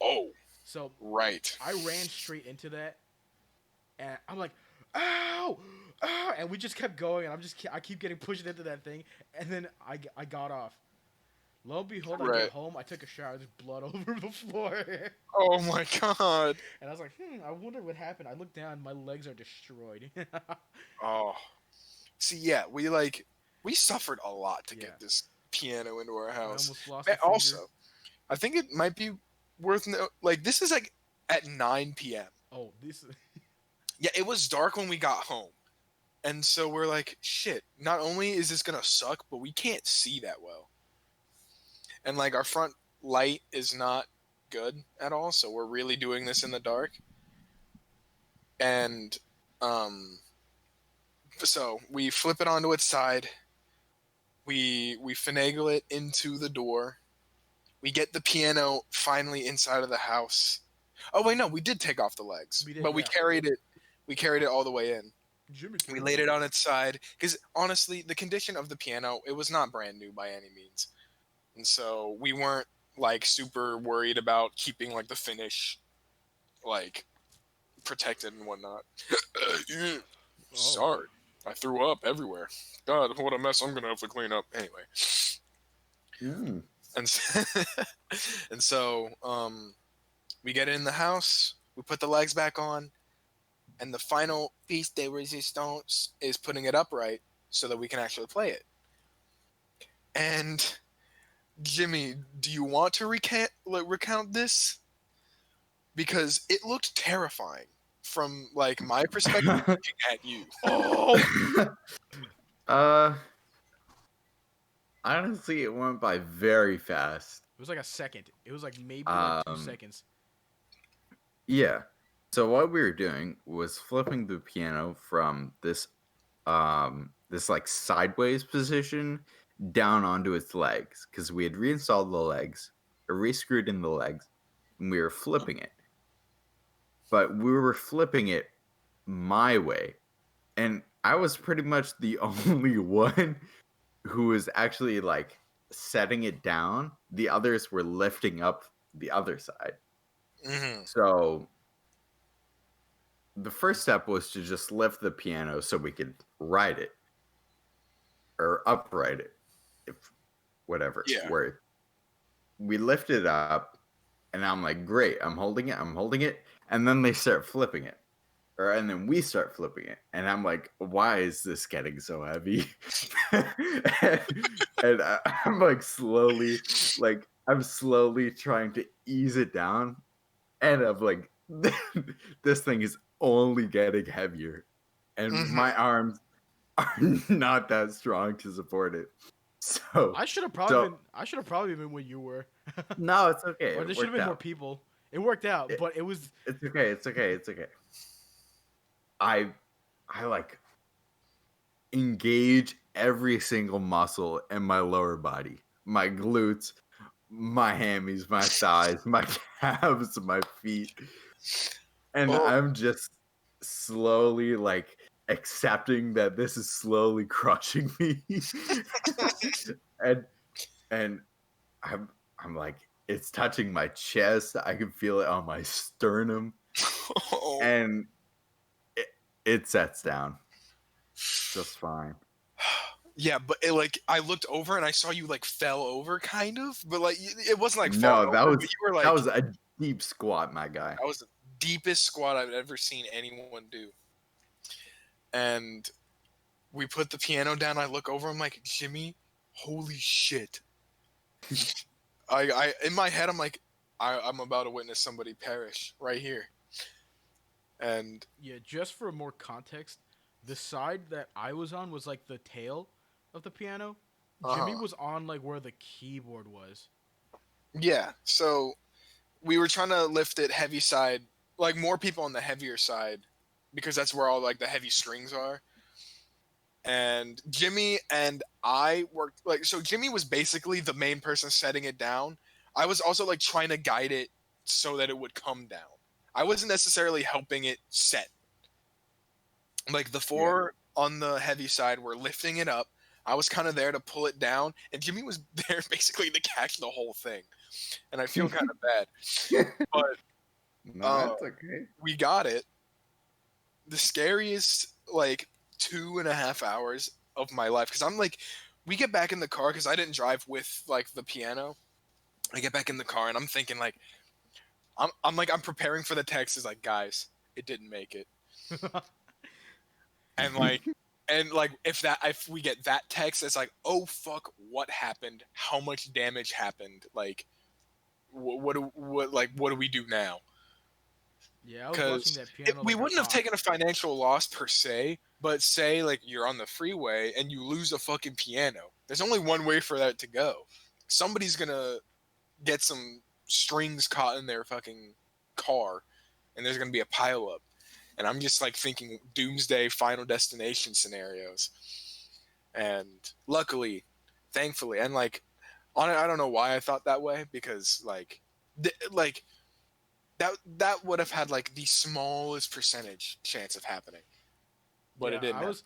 Oh. So right. I ran straight into that, and I'm like, ow, ow, and we just kept going, and I keep getting pushed into that thing, and then I got off. Lo and behold, I get home, I took a shower, there's blood over the floor. Oh my god. And I was like, I wonder what happened. I looked down, my legs are destroyed. Oh. See, yeah, we suffered a lot to get this piano into our house. I almost lost a also, finger. I think it might be worth this is like at 9 p.m. Oh, this is... Yeah, it was dark when we got home. And so we're like, shit, not only is this going to suck, but we can't see that well. And like our front light is not good at all, so we're really doing this in the dark. And so we flip it onto its side. We finagle it into the door. We get the piano finally inside of the house. Oh wait, no, we did take off the legs, but we carried it. We carried it all the way in. We laid it on its side because honestly, the condition of the piano, it was not brand new by any means, and so we weren't like super worried about keeping like the finish like protected and whatnot. Sorry, I threw up everywhere. God, what a mess I'm gonna have to clean up. Anyway. And so we get it in the house, we put the legs back on, and the final piece de resistance is putting it upright so that we can actually play it. And Jimmy, do you want to recount this? Because it looked terrifying from like my perspective looking at you. Honestly, it went by very fast. It was like a second. It was like maybe like 2 seconds. Yeah. So what we were doing was flipping the piano from this like sideways position down onto its legs because we had reinstalled the legs, or re-screwed in the legs, and we were flipping it. but we were flipping it my way. And I was pretty much the only one who was actually like setting it down. The others were lifting up the other side. Mm-hmm. So the first step was to just lift the piano so we could ride it or upright it, if whatever word. We lifted it up, and I'm like, great, I'm holding it, and then they start flipping it. And then we start flipping it, and I'm like, why is this getting so heavy? and I'm like slowly trying to ease it down, and I'm like, this thing is only getting heavier, and my arms are not that strong to support it. So I should have probably been where you were. No, it's okay. Or there should have been more people. It worked out, but it was. It's okay. I like engage every single muscle in my lower body, my glutes, my hammies, my thighs, my calves, my feet, and I'm just slowly like accepting that this is slowly crushing me, and I'm like, it's touching my chest. I can feel it on my sternum, and it sets down just fine. Yeah, but I looked over and I saw you like fell over, kind of, but like it wasn't like no, that over, was you were, like, that was a deep squat, my guy. That was the deepest squat I've ever seen anyone do. And we put the piano down. I look over. I'm like, Jimmy, holy shit! I in my head, I'm like, I'm about to witness somebody perish right here. And yeah, just for more context, the side that I was on was like the tail of the piano. Jimmy was on like where the keyboard was. Yeah, so we were trying to lift it heavy side, like more people on the heavier side, because that's where all like the heavy strings are. And Jimmy and I worked so Jimmy was basically the main person setting it down. I was also like trying to guide it so that it would come down. I wasn't necessarily helping it set. Like the four on the heavy side were lifting it up. I was kind of there to pull it down, and Jimmy was there basically to catch the whole thing. And I feel kind of bad, but no, that's okay. We got it. The scariest like 2.5 hours of my life, because I'm like, we get back in the car because I didn't drive with like the piano. I get back in the car and I'm thinking like, I'm preparing for the text. Is like, guys, it didn't make it. And like if we get that text, it's like, oh fuck, what happened? How much damage happened? Like, what do we do now? Yeah, I was watching that piano. We wouldn't have taken a financial loss per se, but say like you're on the freeway and you lose a fucking piano. There's only one way for that to go. Somebody's gonna get some strings caught in their fucking car, and there's gonna be a pileup. And I'm just like thinking doomsday Final Destination scenarios. And luckily, thankfully, and like I don't know why I thought that way, because like that would have had like the smallest percentage chance of happening. But it didn't.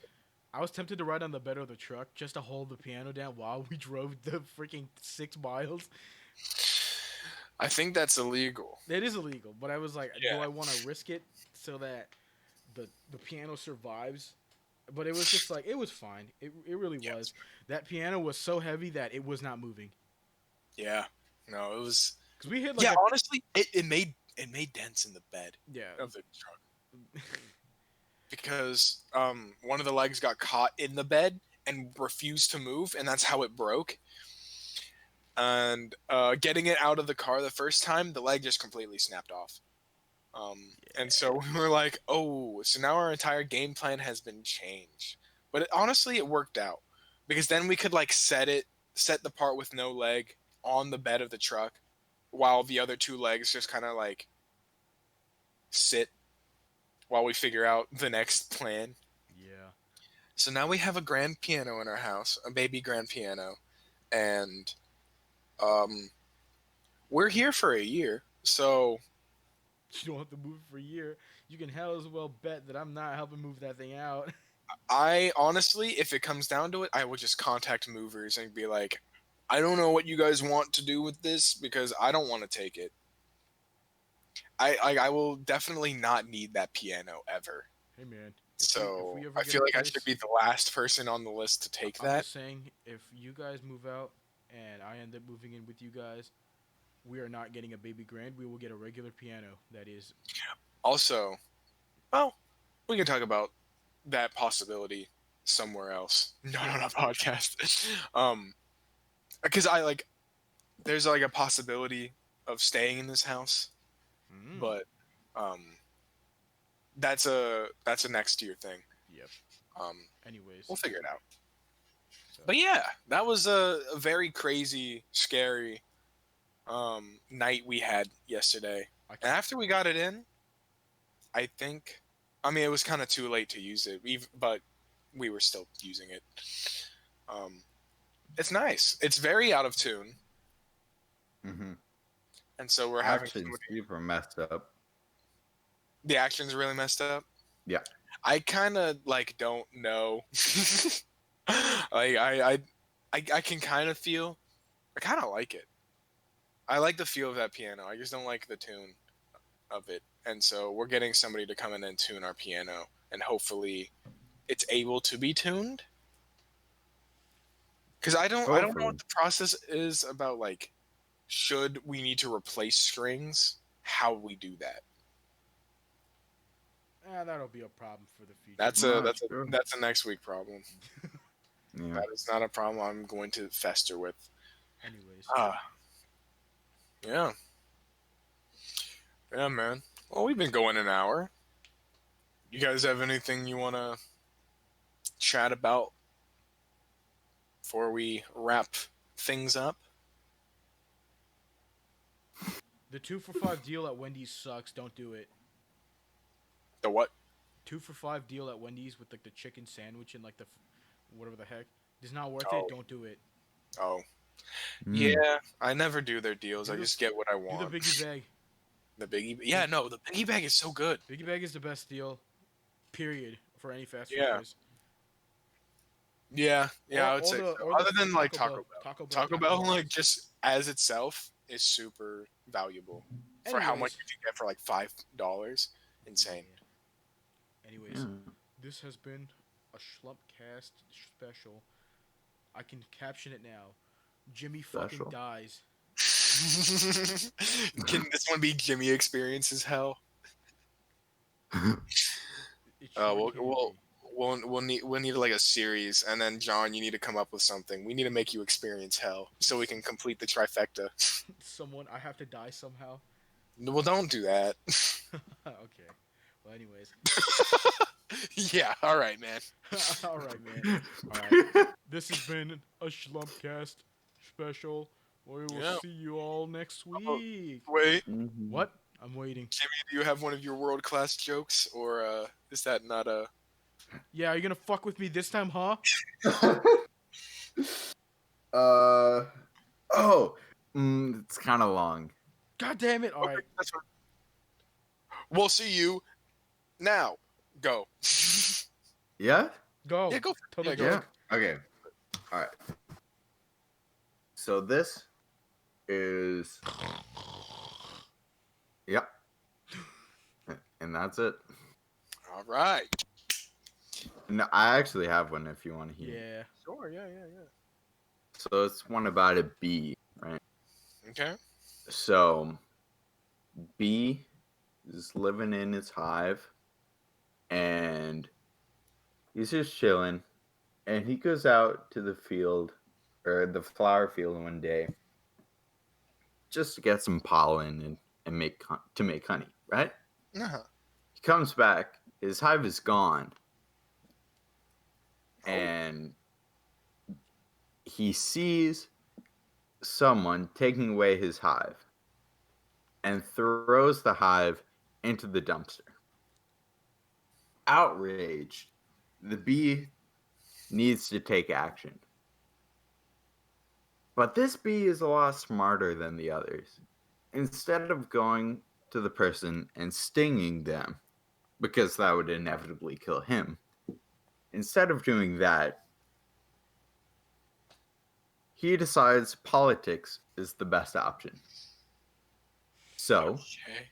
I was tempted to ride on the bed of the truck just to hold the piano down while we drove the freaking 6 miles. I think that's illegal. It is illegal, but I was like, do I want to risk it so that the piano survives? But it was just like, it was fine. It really was. That piano was so heavy that it was not moving. Yeah. No, it was. Because we hit like honestly, it made dents in the bed. Yeah. Of the truck. Because one of the legs got caught in the bed and refused to move, and that's how it broke. And getting it out of the car the first time, the leg just completely snapped off. And so we were like, oh, so now our entire game plan has been changed. But honestly, it worked out. Because then we could like set the part with no leg on the bed of the truck, while the other 2 legs just kind of like sit while we figure out the next plan. Yeah. So now we have a grand piano in our house, a baby grand piano, and we're here for a year. So You don't have to move it for a year. You can hell as well bet that I'm not helping move that thing out. I honestly, if it comes down to it, I will just contact movers and be like, I don't know what you guys want to do with this because I don't want to take it. I will definitely not need that piano ever. Hey man, So if we ever I get feel a like I place, should be the last person on the list to take I'm that. just saying, if you guys move out and I end up moving in with you guys, we are not getting a baby grand. We will get a regular piano. That is. Also, well, we can talk about that possibility somewhere else, not on a podcast. Because there's like a possibility of staying in this house, but that's a next year thing. Yep. Anyways, we'll figure it out. So. But yeah, that was a very crazy, scary night we had yesterday. And after we got it in, I think, I mean, it was kind of too late to use it, but we were still using it. It's nice. It's very out of tune. Mm-hmm. And so we're having super messed up. The action's really messed up. Yeah. I kind of don't know. I can kind of feel. I kind of like it. I like the feel of that piano. I just don't like the tune of it. And so we're getting somebody to come in and tune our piano, and hopefully, it's able to be tuned. Because I don't know what the process is about. Should we need to replace strings? How we do that? That'll be a problem for the future. That's a next week problem. Yeah. That is not a problem I'm going to fester with. Anyways. Yeah. Yeah, man. Well, we've been going an hour. You guys have anything you want to chat about before we wrap things up? The 2 for $5 deal at Wendy's sucks. Don't do it. The what? 2 for $5 deal at Wendy's with the chicken sandwich and the whatever the heck. It's not worth it. Don't do it. Oh. Yeah, I never do their deals. I just get what I want. Do the biggie bag. The biggie? Yeah, no, the biggie bag is so good. Biggie bag is the best deal, period, for any fast food place. Yeah, I would say so. Other than Taco Bell. Taco Bell, just as itself, is super valuable for how much you can get for $5. Insane. Anyways, this has been a Schlumpcast special. I can caption it now. Jimmy fucking dies. Can this one be Jimmy experiences hell? We'll need a series, and then John, you need to come up with something. We need to make you experience hell so we can complete the trifecta. I have to die somehow. Well, don't do that. Okay. Well, anyways. Yeah. All right, man. All right. This has been a Schlumpcast special. We will see you all next week. Wait. What? I'm waiting. Jimmy, do you have one of your world-class jokes, or is that not a... Yeah, are you gonna fuck with me this time, huh? It's kind of long. God damn it! All right. We'll see you now. Go. Yeah? Go. Yeah, go. Totally go. Yeah. Okay. All right. So this is... Yep. And that's it. All right. No, I actually have one if you want to hear. Yeah. Sure, yeah. So it's one about a bee, right? Okay. So, bee is living in his hive, and he's just chilling, and he goes out to the field, or the flower field one day, just to get some pollen and make honey, right? Uh-huh. He comes back, his hive is gone, and he sees someone taking away his hive and throws the hive into the dumpster. Outraged, the bee needs to take action. But this bee is a lot smarter than the others. Instead of going to the person and stinging them, because that would inevitably kill him. Instead of doing that, he decides politics is the best option. So, Okay.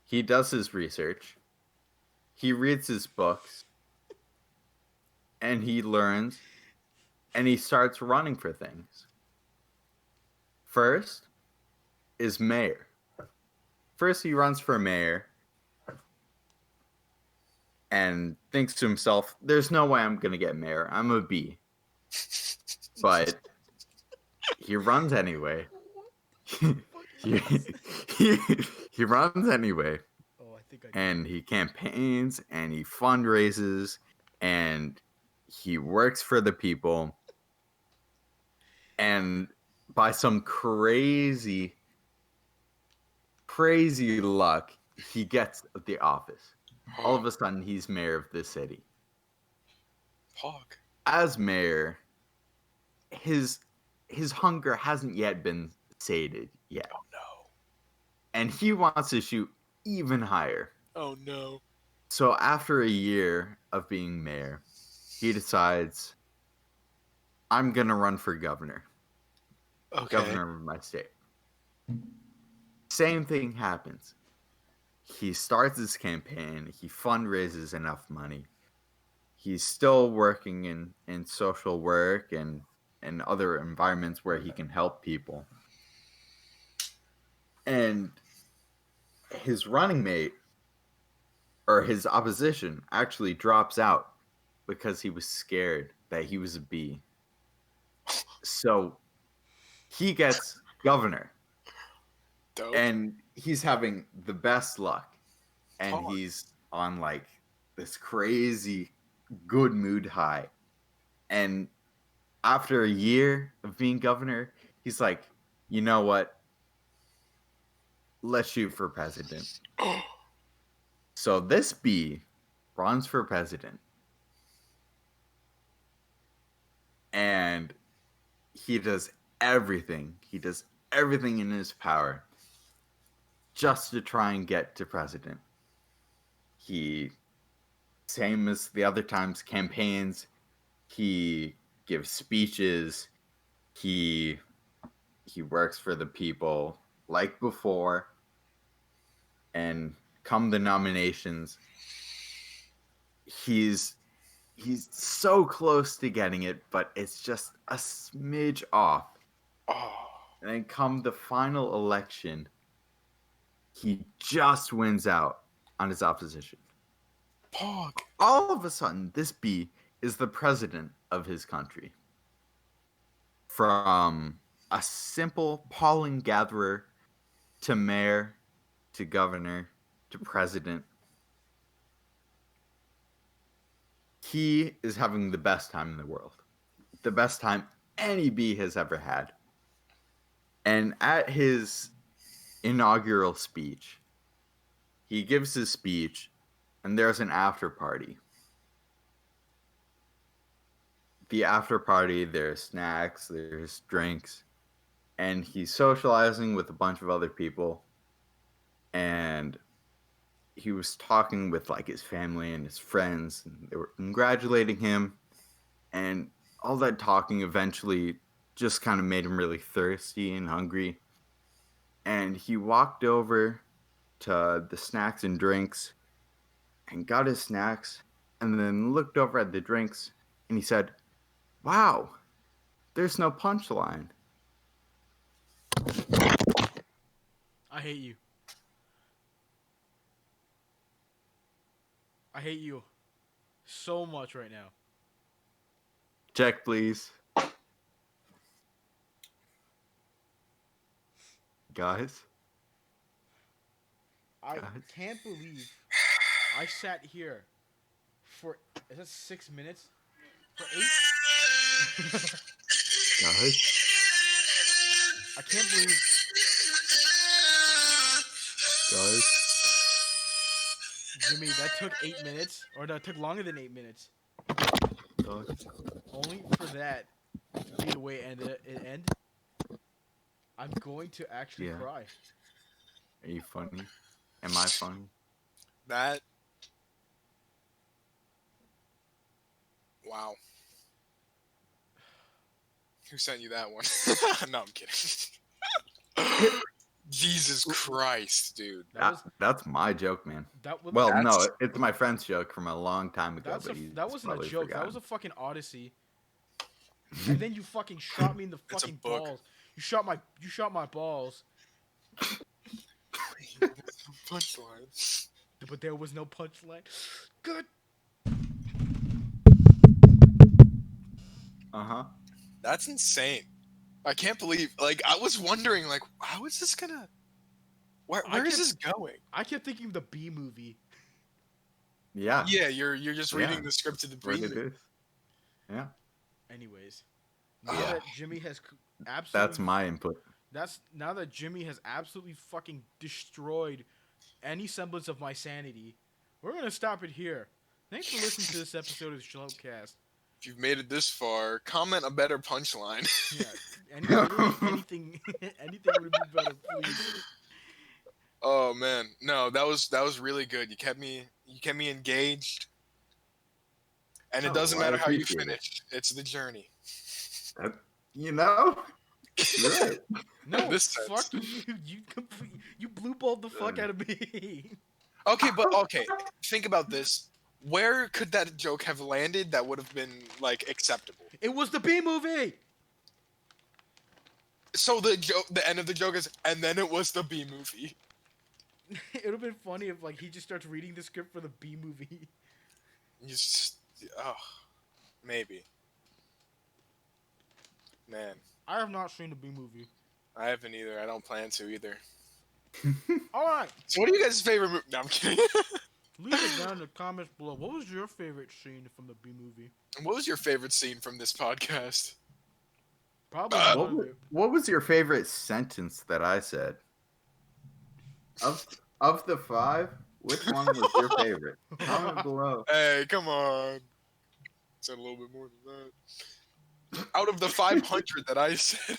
he does his research, he reads his books, and he learns, and he starts running for things. First is mayor. First, he runs for mayor and thinks to himself, there's no way I'm going to get mayor. I'm a B. But he runs anyway. he, he runs anyway. Oh, I think and he campaigns and he fundraises and he works for the people. And by some crazy luck, he gets the office. All of a sudden, he's mayor of the city. Pog. As mayor, his hunger hasn't yet been sated yet. Oh no. And he wants to shoot even higher. Oh no. So after a year of being mayor, he decides, I'm going to run for governor. Okay. Governor of my state. Same thing happens. He starts his campaign. He fundraises enough money. He's still working in social work and other environments where he can help people. And his running mate, or his opposition, actually drops out because he was scared that he was a B. So he gets governor. Dope. And he's having the best luck. And Pog. he's on like this crazy good mood high. And after a year of being governor, he's like, you know what? Let's shoot for president. So this B runs for president. And he does everything. He does everything in his power just to try and get to president. He, same as the other times, campaigns. He gives speeches. He works for the people like before. And come the nominations, he's so close to getting it, but it's just a smidge off. Oh. And then come the final election, he just wins out on his opposition. Pog. All of a sudden, this B is the president of his country. From a simple pollen gatherer to mayor to governor to president. He is having the best time in the world. The best time any B has ever had. And at his inaugural speech, he gives his speech, and there's an after party. The after party, there's snacks, there's drinks, and he's socializing with a bunch of other people. And he was talking with like his family and his friends, and they were congratulating him. And all that talking eventually just kind of made him really thirsty and hungry. And he walked over to the snacks and drinks and got his snacks and then looked over at the drinks and he said, "Wow, there's no punchline." I hate you. I hate you so much right now. Check, please. Guys? I can't believe I sat here for, is that 6 minutes? For 8? Guys? I can't believe. Guys? Jimmy, that took 8 minutes. Or no, it took longer than 8 minutes. Guys? Only for that to be the way it ended. I'm going to actually cry. Are you funny? Am I funny? That. Wow. Who sent you that one? No, I'm kidding. Jesus Christ, dude. That's my joke, man. Well, no, it's my friend's joke from a long time ago. That wasn't a joke. Forgotten. That was a fucking Odyssey. And then you fucking shot me in the fucking balls. You shot my balls. Punchline. But there was no punchline. Good. Uh-huh. That's insane. I can't believe. Like, I was wondering, like, how is this gonna? Where is this going? I kept thinking of the B movie. Yeah. Yeah, you're just reading the script to the B movie. Yeah. Anyways, now that Jimmy has absolutely. That's my input. Now that Jimmy has absolutely fucking destroyed any semblance of my sanity, we're gonna stop it here. Thanks for listening to this episode of the Schlumpcast. If you've made it this far, comment a better punchline. Yeah, anything would be better, please. Oh man, no, that was really good. You kept me engaged, and it doesn't matter how you finish. It's the journey. You know, you're right. No, fuck you! You blue-balled the fuck out of me. Okay, think about this. Where could that joke have landed that would have been, like, acceptable? It was the B movie! So the end of the joke is, and then it was the B movie. It would have been funny if, like, he just starts reading the script for the B movie. Maybe. Man. I have not seen the B movie. I haven't either. I don't plan to either. Alright. So what are you guys' favorite movie? No, I'm kidding. Leave it down in the comments below. What was your favorite scene from the B movie? What was your favorite scene from this podcast? Probably what was your favorite sentence that I said? Of the 5, which one was your favorite? Comment below. Hey, come on. Said a little bit more than that. Out of the 500 that I said.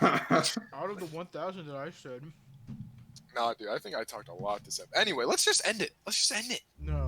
Out of the 1,000 that I said. Nah, dude, I think I talked a lot this episode. Anyway, let's just end it. No.